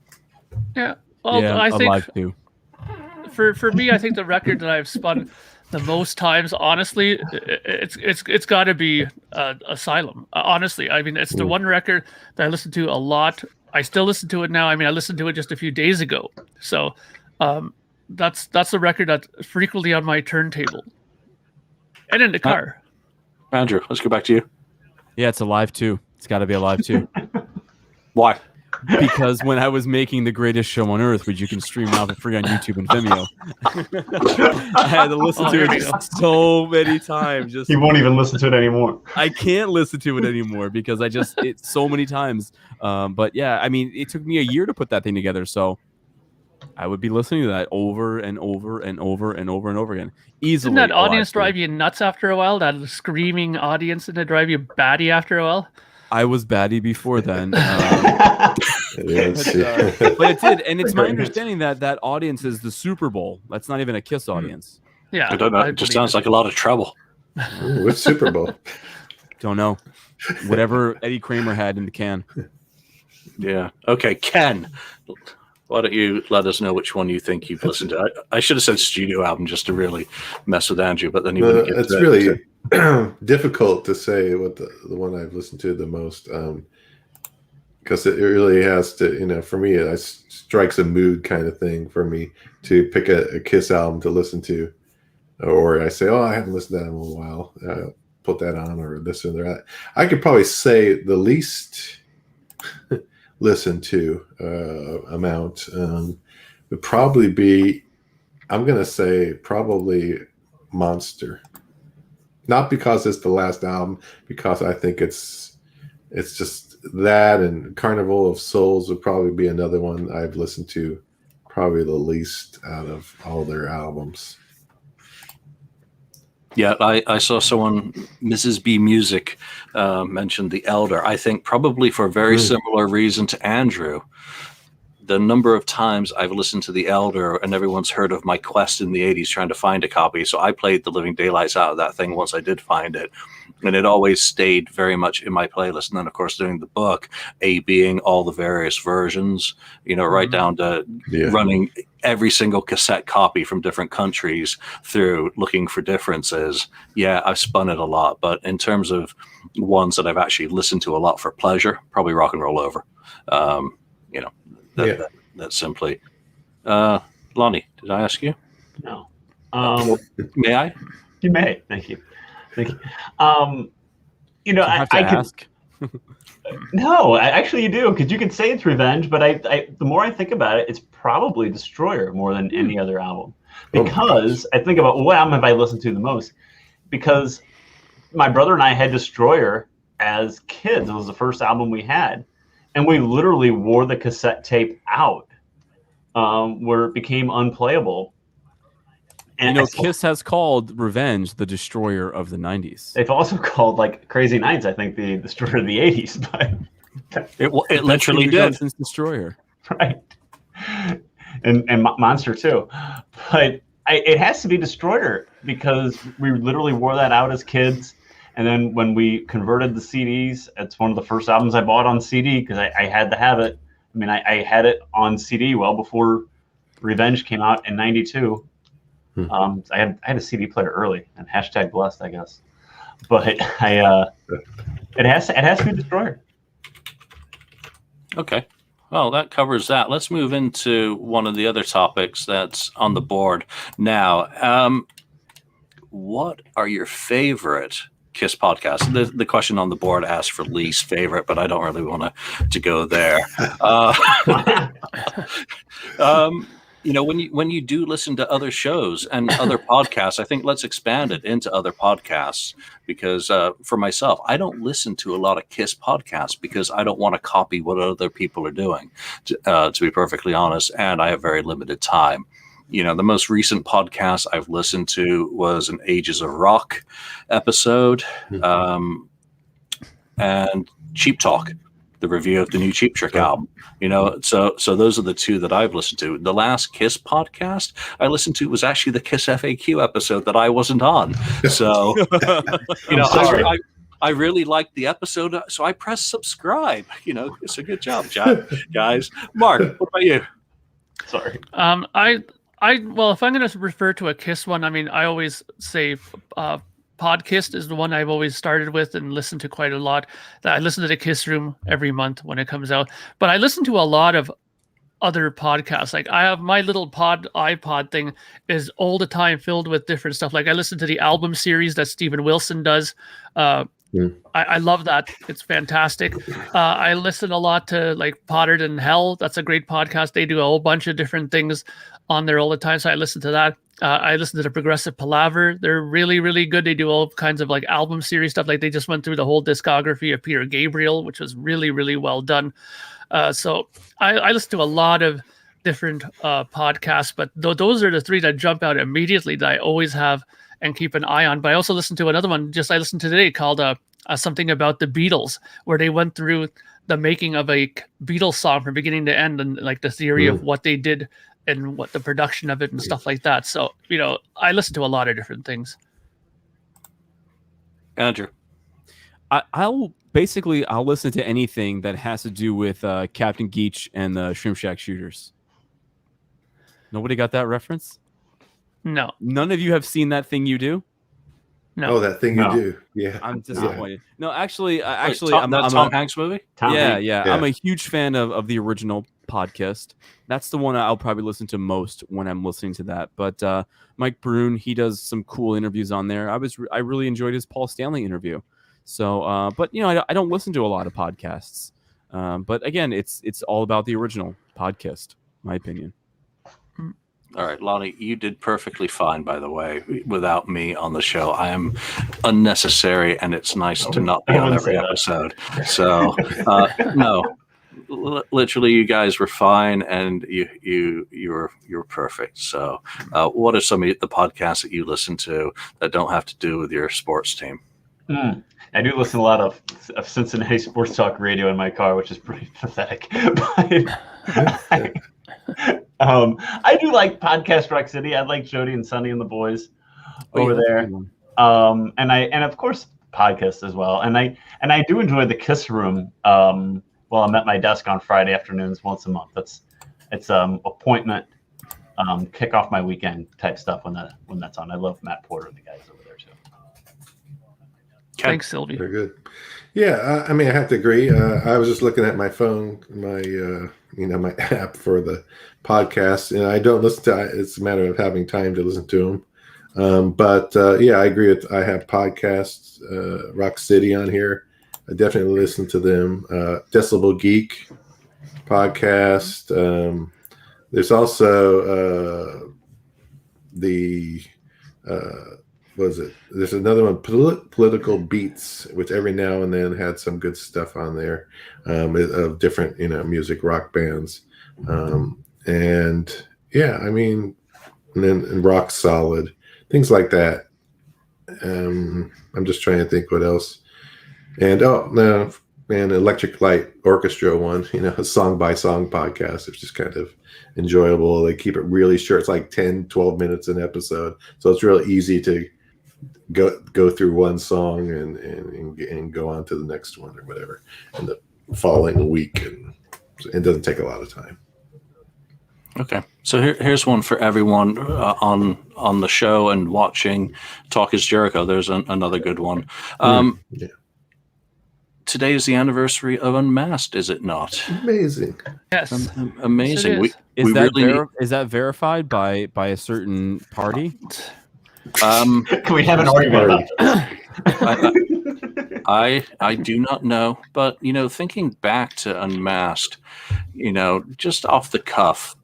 Speaker 6: Yeah. Well, I think
Speaker 4: like to.
Speaker 6: For me, I think the record that I've spun the most times, honestly, it's got to be Asylum. Honestly, I mean, it's the one record that I listen to a lot. I still listen to it now. I mean, I listened to it just a few days ago. So that's the record that's frequently on my turntable and in the car.
Speaker 1: Andrew, let's go back to you.
Speaker 4: Yeah, it's Alive 2. It's got to be Alive 2.
Speaker 1: Why?
Speaker 4: Because when I was making The Greatest Show on Earth, which you can stream now for free on YouTube and Vimeo, I had to listen to it so many times.
Speaker 5: He won't even listen to it anymore.
Speaker 4: I can't listen to it anymore because it's so many times. But yeah, I mean, it took me a year to put that thing together. So I would be listening to that over and over and over and over and over again. Easily.
Speaker 6: Didn't that audience drive you nuts after a while? That screaming audience, didn't it drive you batty after a while?
Speaker 4: I was batty before then. But it did. And it's my understanding that audience is the Super Bowl. That's not even a Kiss audience.
Speaker 6: Yeah.
Speaker 1: I don't know. It just sounds like a lot of trouble.
Speaker 3: Which Super Bowl?
Speaker 4: Don't know. Whatever Eddie Kramer had in the can.
Speaker 1: Yeah. Okay, Ken, why don't you let us know which one you think you've listened to? I should have said studio album just to really mess with Andrew, but then he wouldn't get
Speaker 3: it's really difficult to say what the one I've listened to the most, because it really has to, for me, it strikes a mood kind of thing for me to pick a Kiss album to listen to, or I say, I haven't listened to that in a while, put that on, or this or that. I could probably say the least listened to amount would probably be, I'm going to say probably Monster. Not because it's the last album, because I think it's just that, and Carnival of Souls would probably be another one I've listened to probably the least out of all their albums.
Speaker 1: Yeah, I saw someone, Mrs. B Music, mentioned The Elder. I think probably for a very similar reason to Andrew. The number of times I've listened to The Elder, and everyone's heard of my quest in the 80s trying to find a copy. So I played the living daylights out of that thing once I did find it. And it always stayed very much in my playlist. And then, of course, doing the book, A being all the various versions, right down to running every single cassette copy from different countries through, looking for differences. Yeah, I've spun it a lot. But in terms of ones that I've actually listened to a lot for pleasure, probably Rock and Roll Over. That's simply. Lonnie, did I ask you?
Speaker 5: No.
Speaker 1: May I?
Speaker 5: You may. Thank you.
Speaker 4: I can ask.
Speaker 5: No, actually you do, because you can say it's Revenge, but I the more I think about it, it's probably Destroyer more than any other album. Because I think about what album have I listened to the most? Because my brother and I had Destroyer as kids. It was the first album we had. And we literally wore the cassette tape out where it became unplayable. And
Speaker 4: Kiss has called Revenge the Destroyer of the 90s.
Speaker 5: They've also called, like, Crazy Nights, I think, the Destroyer of the 80s. But
Speaker 1: it literally did.
Speaker 4: Since Destroyer.
Speaker 5: Right. And Monster too. But it has to be Destroyer, because we literally wore that out as kids. And then when we converted the CDs, it's one of the first albums I bought on CD because I had to have it. I mean, I had it on CD well before Revenge came out in '92. I had a CD player early, and #blessed, I guess. But it has to be Destroyer.
Speaker 1: Okay. Well, that covers that. Let's move into one of the other topics that's on the board now. What are your favorite KISS podcasts? The question on the board asks for least favorite, but I don't really want to go there. When you do listen to other shows and other podcasts, I think let's expand it into other podcasts, because for myself, I don't listen to a lot of KISS podcasts because I don't want to copy what other people are doing, to be perfectly honest, and I have very limited time. The most recent podcast I've listened to was an Ages of Rock episode, and Cheap Talk, the review of the new Cheap Trick album. So those are the two that I've listened to. The last KISS podcast I listened to was actually the KissFAQ episode that I wasn't on. So, I really liked the episode, so I pressed subscribe. It's a good job, guys. Mark, what about you?
Speaker 5: Sorry.
Speaker 6: Well, if I'm going to refer to a KISS one, I mean, I always say Podcast is the one I've always started with and listened to quite a lot. I listen to the KISS Room every month when it comes out, but I listen to a lot of other podcasts. Like I have my little iPod thing is all the time filled with different stuff. Like I listen to the album series that Steven Wilson does. I love that. It's fantastic. I listen a lot to like Pottered in Hell. That's a great podcast. They do a whole bunch of different things on there all the time. So I listen to that. I listen to the Progressive Palaver. They're really, really good. They do all kinds of like album series stuff. Like they just went through the whole discography of Peter Gabriel, which was really, really well done. So I listen to a lot of different podcasts, but those are the three that jump out immediately that I always have and keep an eye on. But I also listened to another one I listened to today called something about the Beatles, where they went through the making of a Beatles song from beginning to end and like the theory of what they did and what the production of it and stuff like that. So, I listen to a lot of different things.
Speaker 1: Andrew.
Speaker 4: I'll listen to anything that has to do with Captain Geach and the Shrimp Shack Shooters. Nobody got that reference?
Speaker 6: No.
Speaker 4: None of you have seen That Thing You Do?
Speaker 3: No. Oh, That Thing You Do. Yeah.
Speaker 4: I'm disappointed. No, actually,
Speaker 1: I'm Tom Hanks movie?
Speaker 4: Yeah. I'm a huge fan of the original podcast. That's the one I'll probably listen to most when I'm listening to that. But Mike Brune, he does some cool interviews on there. I really enjoyed his Paul Stanley interview. So, but I don't listen to a lot of podcasts. But again, it's all about the original podcast, my opinion.
Speaker 1: All right, Lonnie, you did perfectly fine, by the way, without me on the show. I am unnecessary, and it's nice to not be on every episode. So, no, literally, you guys were fine, and you were perfect. So, what are some of the podcasts that you listen to that don't have to do with your sports team?
Speaker 5: I do listen to a lot of Cincinnati Sports Talk Radio in my car, which is pretty pathetic. I do like Podcast Rock City. I like Jody and Sonny and the boys over there. And of course podcasts as well. And I do enjoy the KISS Room while I'm at my desk on Friday afternoons once a month. It's appointment kick off my weekend type stuff when that's on. I love Matt Porter and the guys over there too.
Speaker 6: Thanks, Sylvie.
Speaker 3: Very good. Yeah, I mean, I have to agree. I was just looking at my phone, my app for the podcast, and I don't listen to. It's a matter of having time to listen to them. But I agree with. I have podcasts, Rock City on here. I definitely listen to them. Decibel Geek podcast. There's also there's another one, Political Beats, which every now and then had some good stuff on there of different, music, rock bands. And then Rock Solid, things like that. I'm just trying to think what else. And and Electric Light Orchestra one, a song by song podcast. It's just kind of enjoyable. They keep it really short. It's like 10, 12 minutes an episode. So it's really easy to go through one song and go on to the next one or whatever in the following week. And it doesn't take a lot of time.
Speaker 1: Okay, so here's one for everyone on the show and watching Talk is Jericho. There's another good one.
Speaker 3: Yeah.
Speaker 1: Today is the anniversary of Unmasked, is it not?
Speaker 3: Amazing.
Speaker 6: Yes.
Speaker 1: Amazing.
Speaker 6: Yes,
Speaker 4: Is
Speaker 1: we
Speaker 4: that
Speaker 1: really
Speaker 4: is that verified by a certain party?
Speaker 5: Can we have an argument about this?
Speaker 1: I do not know, but thinking back to Unmasked, just off the cuff,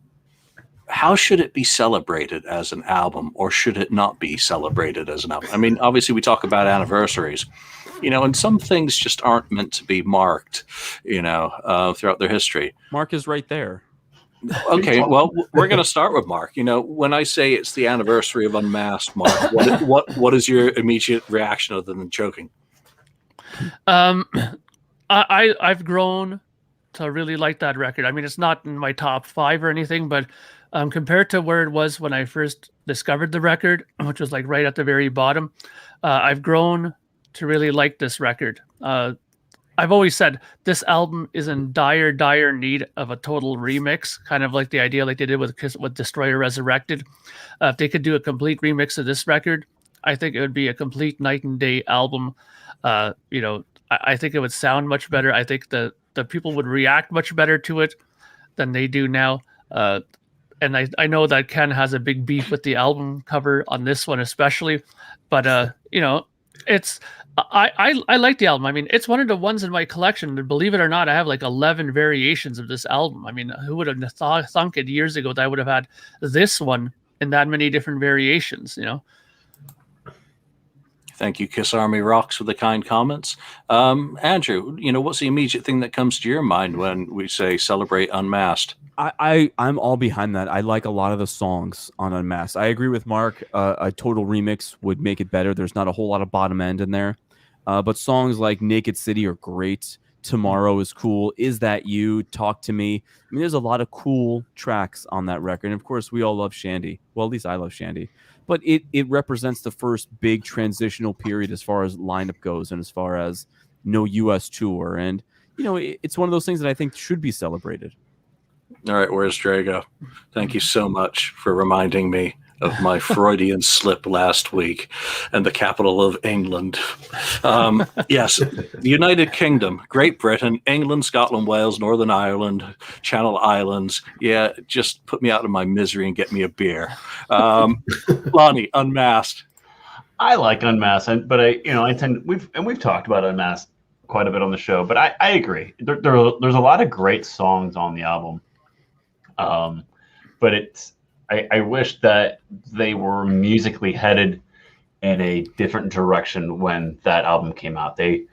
Speaker 1: how should it be celebrated as an album, or should it not be celebrated as an album? I mean, obviously we talk about anniversaries, and some things just aren't meant to be marked, throughout their history.
Speaker 4: Mark is right there.
Speaker 1: Okay, well, we're going to start with Mark. When I say it's the anniversary of Unmasked, Mark, what is your immediate reaction other than choking?
Speaker 6: I've grown to really like that record. I mean, it's not in my top 5 or anything, but compared to where it was when I first discovered the record, which was like right at the very bottom, I've grown to really like this record. I've always said this album is in dire need of a total remix, kind of like the idea like they did with Destroyer Resurrected. If they could do a complete remix of this record, I think it would be a complete night and day album. I think it would sound much better. I think the people would react much better to it than they do now. And I know that Ken has a big beef with the album cover on this one especially, but it's I like the album. I mean, it's one of the ones in my collection. Believe it or not, I have like 11 variations of this album. I mean, who would have thunk it years ago that I would have had this one in that many different variations?
Speaker 1: Thank you, Kiss Army Rocks, for the kind comments. Andrew, what's the immediate thing that comes to your mind when we say celebrate Unmasked?
Speaker 4: I'm all behind that. I like a lot of the songs on Unmasked. I agree with Mark. A total remix would make it better. There's not a whole lot of bottom end in there. But songs like Naked City are great. Tomorrow is cool. Is That You? Talk to Me. I mean, there's a lot of cool tracks on that record. And of course, we all love Shandy. Well, at least I love Shandy. But it represents the first big transitional period as far as lineup goes and as far as no U.S. tour. And, it's one of those things that I think should be celebrated.
Speaker 1: All right, where's Drago? Thank you so much for reminding me of my Freudian slip last week and the capital of England. Yes, the United Kingdom, Great Britain, England, Scotland, Wales, Northern Ireland, Channel Islands. Yeah, just put me out of my misery and get me a beer. Lonnie, Unmasked.
Speaker 5: I like Unmasked, but we've talked about Unmasked quite a bit on the show, but I agree. There's a lot of great songs on the album. But I wish that they were musically headed in a different direction when that album came out. They,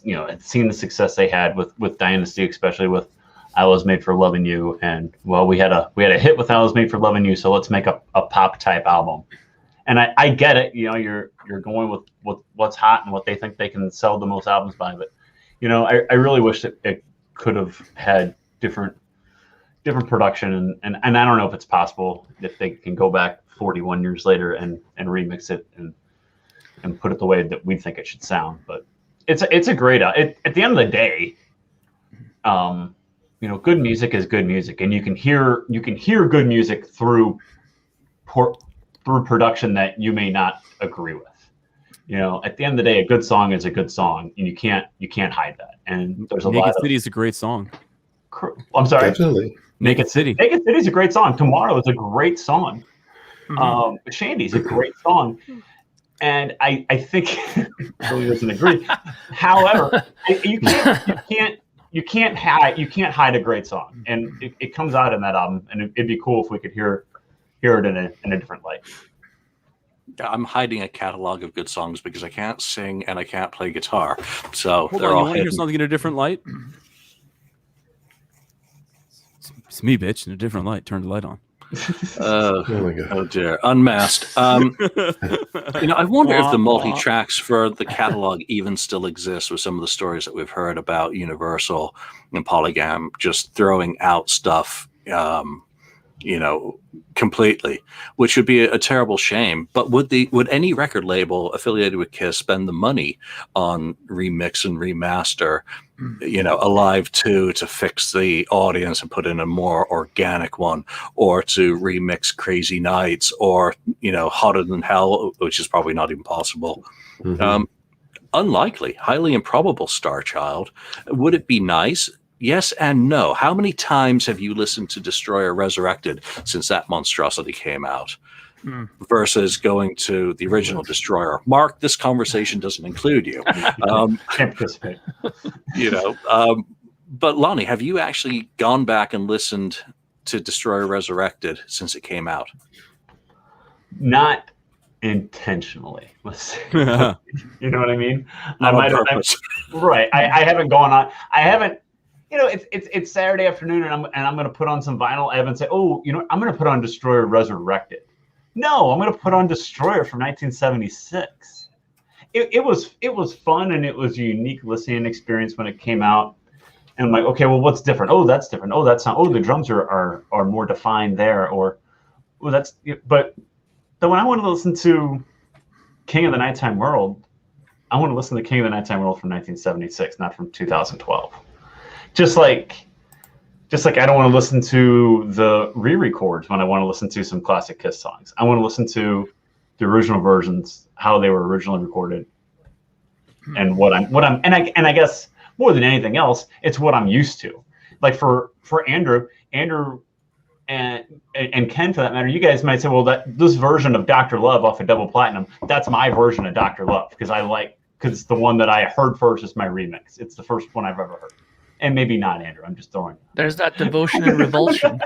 Speaker 5: had seen the success they had with Dynasty, especially with I Was Made for Loving You. And well, we had a hit with I Was Made for Loving You. So let's make a pop type album. And I get it. You're going with what's hot and what they think they can sell the most albums by. But, I really wish that it could have had different production, and I don't know if it's possible if they can go back 41 years later and remix it and put it the way that we think it should sound. But it's a great at the end of the day, good music is good music, and you can hear good music through production that you may not agree with. At the end of the day, a good song is a good song, and you can't hide that. And there's a lot of
Speaker 4: Naked City is a great song.
Speaker 5: I'm sorry.
Speaker 3: Definitely.
Speaker 4: Naked City.
Speaker 5: Naked City is a great song. Tomorrow is a great song. Shandy's a great song. And I think Julian doesn't agree. However, you can't hide a great song, and it comes out in that album. And it'd be cool if we could hear it in a different light.
Speaker 1: I'm hiding a catalog of good songs because I can't sing and I can't play guitar. So
Speaker 4: Hold
Speaker 1: they're
Speaker 4: on, you
Speaker 1: all
Speaker 4: want to hear
Speaker 1: hidden.
Speaker 4: something in a different light? It's me, bitch, in a different light. Turn the light on.
Speaker 3: Oh my god.
Speaker 1: Oh dear, Unmasked. I wonder if the multi-tracks for the catalog even still exists with some of the stories that we've heard about Universal and Polygam just throwing out stuff, completely, which would be a terrible shame. But would any record label affiliated with Kiss spend the money on remix and remaster, Alive 2 to fix the audience and put in a more organic one, or to remix Crazy Nights, or Hotter Than Hell, which is probably not even possible?
Speaker 3: Mm-hmm.
Speaker 1: Unlikely, highly improbable, Star Child. Would it be nice? Yes and no. How many times have you listened to Destroyer Resurrected since that monstrosity came out versus going to the original Destroyer? Mark, this conversation doesn't include you.
Speaker 5: Can't participate.
Speaker 1: But Lonnie, have you actually gone back and listened to Destroyer Resurrected since it came out?
Speaker 5: Not intentionally. Let's say. You know what I mean?
Speaker 1: Not on purpose.
Speaker 5: Right. I haven't gone on. I haven't. It's Saturday afternoon, and I'm going to put on some vinyl. I haven't said, I'm going to put on Destroyer Resurrected. No, I'm going to put on Destroyer from 1976. It was fun, and it was a unique listening experience when it came out. And I'm like, okay, well, what's different? Oh, that's different. Oh, that's not. Oh, the drums are more defined there, or that's. But then when I want to listen to King of the Nighttime World, I want to listen to King of the Nighttime World from 1976, not from 2012. Just like I don't want to listen to the re-records when I want to listen to some classic Kiss songs. I want to listen to the original versions, how they were originally recorded, and I guess more than anything else, it's what I'm used to. Like for Andrew and Ken, for that matter, you guys might say, well, this version of Dr. Love off of Double Platinum, that's my version of Dr. Love because it's the one that I heard first. It's my remix. It's the first one I've ever heard. And maybe not, Andrew. I'm just throwing.
Speaker 6: There's that devotion and revulsion.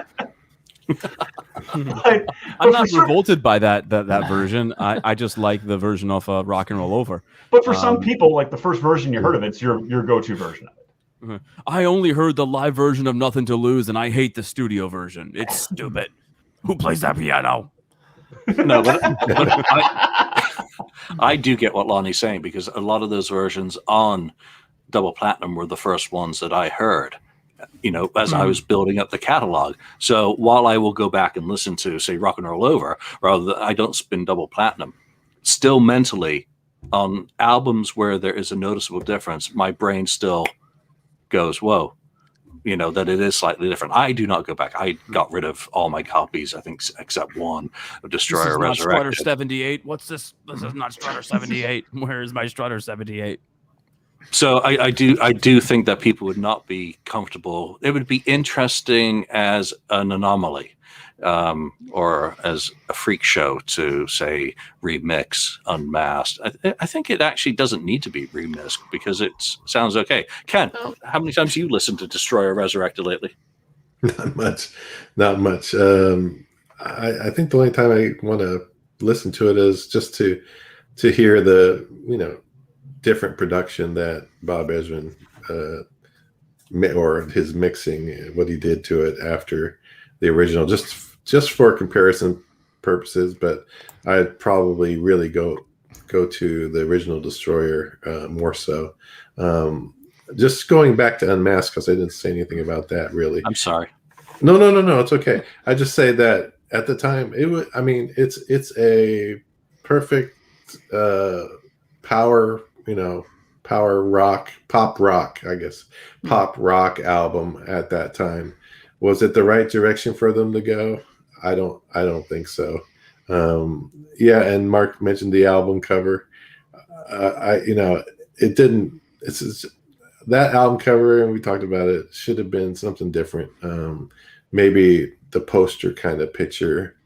Speaker 4: I'm not revolted by that version. I just like the version of Rock and Roll Over.
Speaker 5: But for some people, like the first version you heard of it's your go-to version of it.
Speaker 4: I only heard the live version of Nothing to Lose, and I hate the studio version. It's stupid. Who plays that piano?
Speaker 1: No, but I do get what Lonnie's saying, because a lot of those versions on Double Platinum were the first ones that I heard, as I was building up the catalog. So while I will go back and listen to, say, Rock and Roll Over, rather than I don't spin Double Platinum, still mentally on albums where there is a noticeable difference, my brain still goes, whoa, that it is slightly different. I do not go back. I got rid of all my copies, I think, except one of Destroyer Resurrected.
Speaker 4: Strutter 78. What's this? This is not Strutter 78. Where is my Strutter 78?
Speaker 1: So I do think that people would not be comfortable. It would be interesting as an anomaly, or as a freak show to say remix Unmasked. I think it actually doesn't need to be remixed because it sounds okay. Ken, how many times have you listened to Destroyer Resurrected lately?
Speaker 3: Not much. I think the only time I want to listen to it is just to hear the different production that Bob Ezrin or his mixing, what he did to it after the original, just for comparison purposes. But I'd probably really go to the original Destroyer more so. Just going back to Unmasked, because I didn't say anything about that really.
Speaker 1: I'm sorry.
Speaker 3: No, it's okay. I just say that at the time it's a perfect power rock, pop rock album at that time. Was it the right direction for them to go? I don't think so. And Mark mentioned the album cover. It didn't. That album cover, and we talked about it, should have been something different. Maybe the poster kind of picture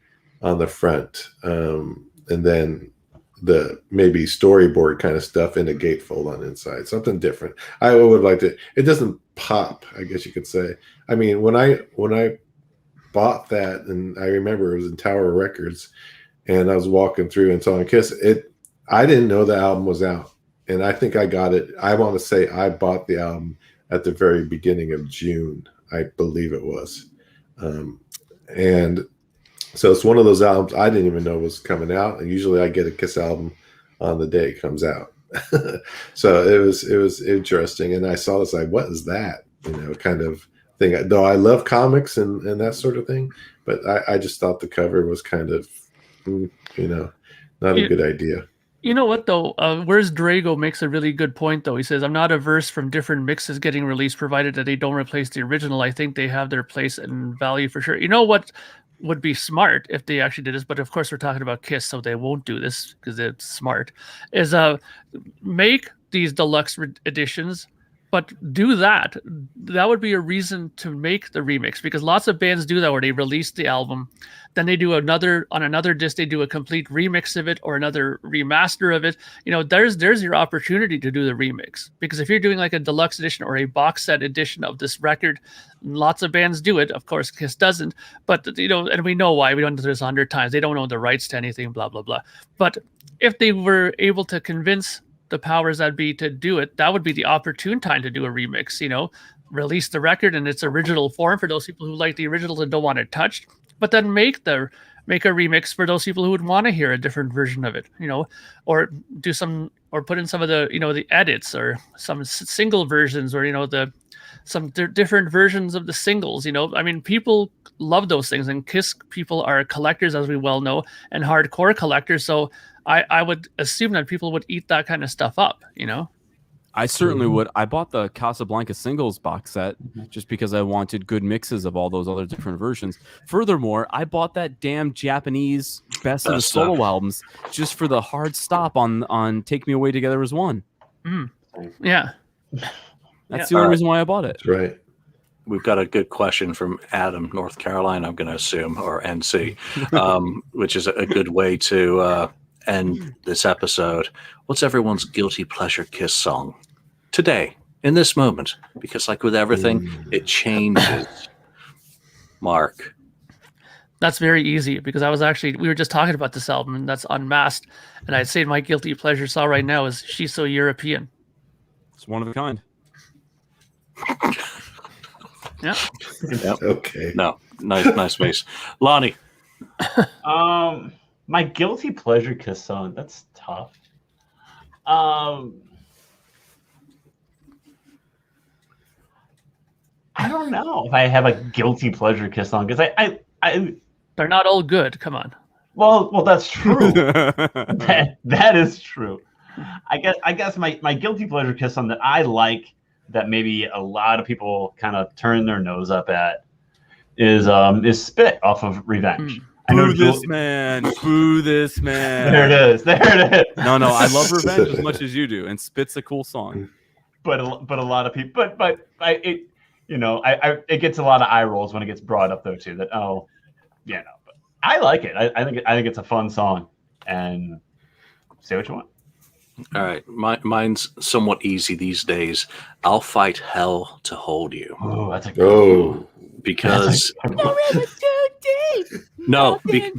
Speaker 3: on the front, and then the maybe storyboard kind of stuff in the gatefold on the inside, something different. I would like to. It doesn't pop, I guess you could say. I mean, when I bought that, and I remember it was in Tower Records, and I was walking through and saw Kiss. I didn't know the album was out, and I think I got it. I want to say I bought the album at the very beginning of June, I believe it was, and So it's one of those albums I didn't even know was coming out, and usually I get a Kiss album on the day it comes out. So it was interesting, and I saw this like, what is that? Kind of thing. Though I love comics and that sort of thing, but I just thought the cover was kind of, not a good idea.
Speaker 6: You know what though? Where's Drago makes a really good point though. He says, "I'm not averse from different mixes getting released, provided that they don't replace the original. I think they have their place and value for sure." You know what would be smart if they actually did this, but of course we're talking about Kiss, so they won't do this because it's smart. Is make these deluxe editions, but do that. That would be a reason to make the remix, because lots of bands do that where they release the album, then they do another disc, they do a complete remix of it or another remaster of it. There's your opportunity to do the remix, because if you're doing like a deluxe edition or a box set edition of this record, lots of bands do it. Of course, Kiss doesn't, but and we know why. We don't do this 100 times. They don't own the rights to anything, blah, blah, blah. But if they were able to convince the powers that be to do it, that would be the opportune time to do a remix. Release the record in its original form for those people who like the original and don't want it touched, but then make a remix for those people who would want to hear a different version of it, or do some, or put in some of the the edits, or some single versions, or some different versions of the singles. I mean, people love those things, and Kiss people are collectors, as we well know, and hardcore collectors. So I would assume that people would eat that kind of stuff up,
Speaker 4: I certainly would. I bought the Casablanca singles box set just because I wanted good mixes of all those other different versions. Furthermore, I bought that damn Japanese best of the solo albums just for the hard stop on Take Me Away Together as One.
Speaker 6: Yeah.
Speaker 4: That's the only reason why I bought it.
Speaker 3: That's right.
Speaker 1: We've got a good question from Adam, North Carolina, I'm going to assume, or NC, which is a good way to end this episode. What's everyone's guilty pleasure Kiss song today, in this moment? Because like with everything, it changes. Mark.
Speaker 6: That's very easy, because we were just talking about this album, and that's Unmasked, and I'd say my guilty pleasure song right now is She's So European.
Speaker 4: It's one of a kind.
Speaker 6: Yeah.
Speaker 1: Yep.
Speaker 3: Okay.
Speaker 1: No, nice face. Lonnie.
Speaker 5: My guilty pleasure Kiss song, that's tough. I don't know if I have a guilty pleasure Kiss song, because I
Speaker 6: they're not all good. Come on.
Speaker 5: Well, that's true. that is true. I guess my guilty pleasure Kiss song that I like, that maybe a lot of people kind of turn their nose up at, is Spit off of Revenge.
Speaker 4: Boo this man. Boo this man.
Speaker 5: There it is.
Speaker 4: No, I love Revenge as much as you do, and Spit's a cool song.
Speaker 5: But a lot of people, but it gets a lot of eye rolls when it gets brought up though too. That but I like it. I think it's a fun song. And say what you want.
Speaker 1: All right, mine's somewhat easy these days. I'll Fight Hell to Hold You.
Speaker 5: Oh, that's a good one.
Speaker 1: Because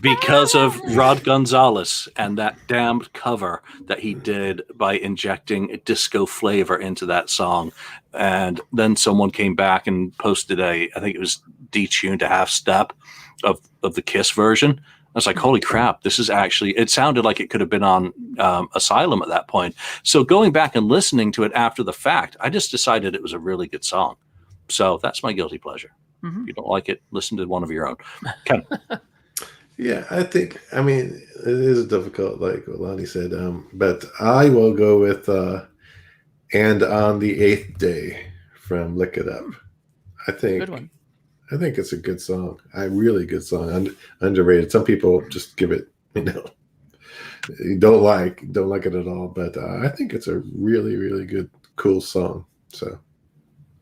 Speaker 1: because of Rod Gonzalez and that damned cover that he did by injecting a disco flavor into that song. And then someone came back and posted I think it was detuned a half step of the Kiss version. I was like, holy crap, this is actually, it sounded like it could have been on Asylum at that point. So going back and listening to it after the fact, I just decided it was a really good song. So that's my guilty pleasure. If you don't like it, listen to one of your own. Ken.
Speaker 3: Yeah, I mean, it is difficult, like what Lonnie said, but I will go with And on the Eighth Day from Lick It Up.
Speaker 6: Good one.
Speaker 3: I think it's a good song. A really good song. Underrated. Some people just give it, don't like it at all, but I think it's a really, really good, cool song. So,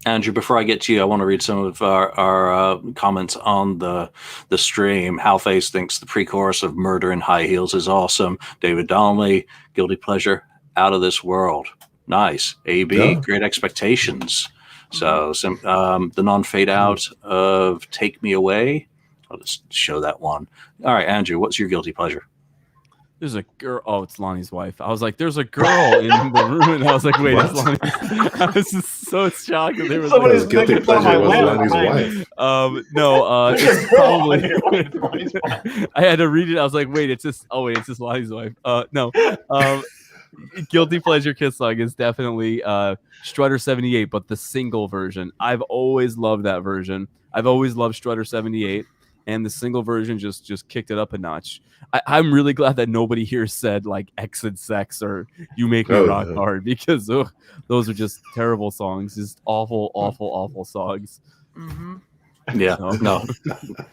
Speaker 1: Andrew, before I get to you, I want to read some of our comments on the stream. Halface thinks the pre-chorus of Murder in High Heels is awesome. David Donnelly, guilty pleasure, Out of This World. Nice. AB, Great Expectations. So the non-fade out of Take Me Away. I'll just show that one. All right, Andrew, what's your guilty pleasure?
Speaker 4: there's a girl. Oh, it's Lonnie's wife. I was like, there's a girl in the room, and I was like, wait, it's Lonnie. I was just so shocked that there was
Speaker 5: Somebody's
Speaker 3: guilty
Speaker 5: making fun of
Speaker 3: pleasure
Speaker 5: my
Speaker 3: was
Speaker 5: lamp
Speaker 3: Lonnie's
Speaker 5: behind me.
Speaker 3: wife.
Speaker 4: No, it's probably.
Speaker 5: It's Lonnie's wife.
Speaker 4: I had to read it. I was like, wait, it's just. Oh wait, it's just Lonnie's wife. No. Guilty pleasure Kiss song is definitely Strutter 78, but the single version. I've always loved that version. I've always loved Strutter 78, and the single version just kicked it up a notch. I'm really glad that nobody here said like Exit Sex or You Make Me Rock Hard, because those are just terrible songs. Just awful songs.
Speaker 6: Mm-hmm.
Speaker 1: Yeah,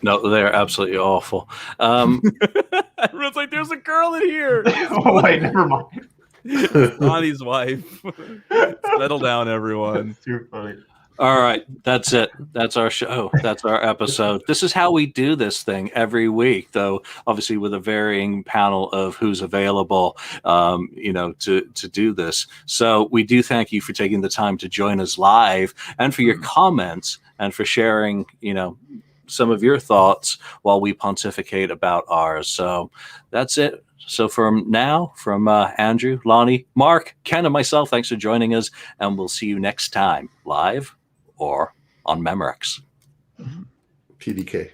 Speaker 1: no, they're absolutely awful.
Speaker 4: Everyone's like, there's a girl in here.
Speaker 5: Oh, wait, never mind.
Speaker 4: Lonnie's wife. Settle down, everyone.
Speaker 5: That's too funny.
Speaker 1: All right, that's it. That's our show. That's our episode. This is how we do this thing every week, though, obviously with a varying panel of who's available, to do this. So we do thank you for taking the time to join us live and for your comments and for sharing, some of your thoughts while we pontificate about ours. So that's it. So from Andrew, Lonnie, Mark, Ken, and myself, thanks for joining us, and we'll see you next time, live or on Memorex.
Speaker 3: PDK.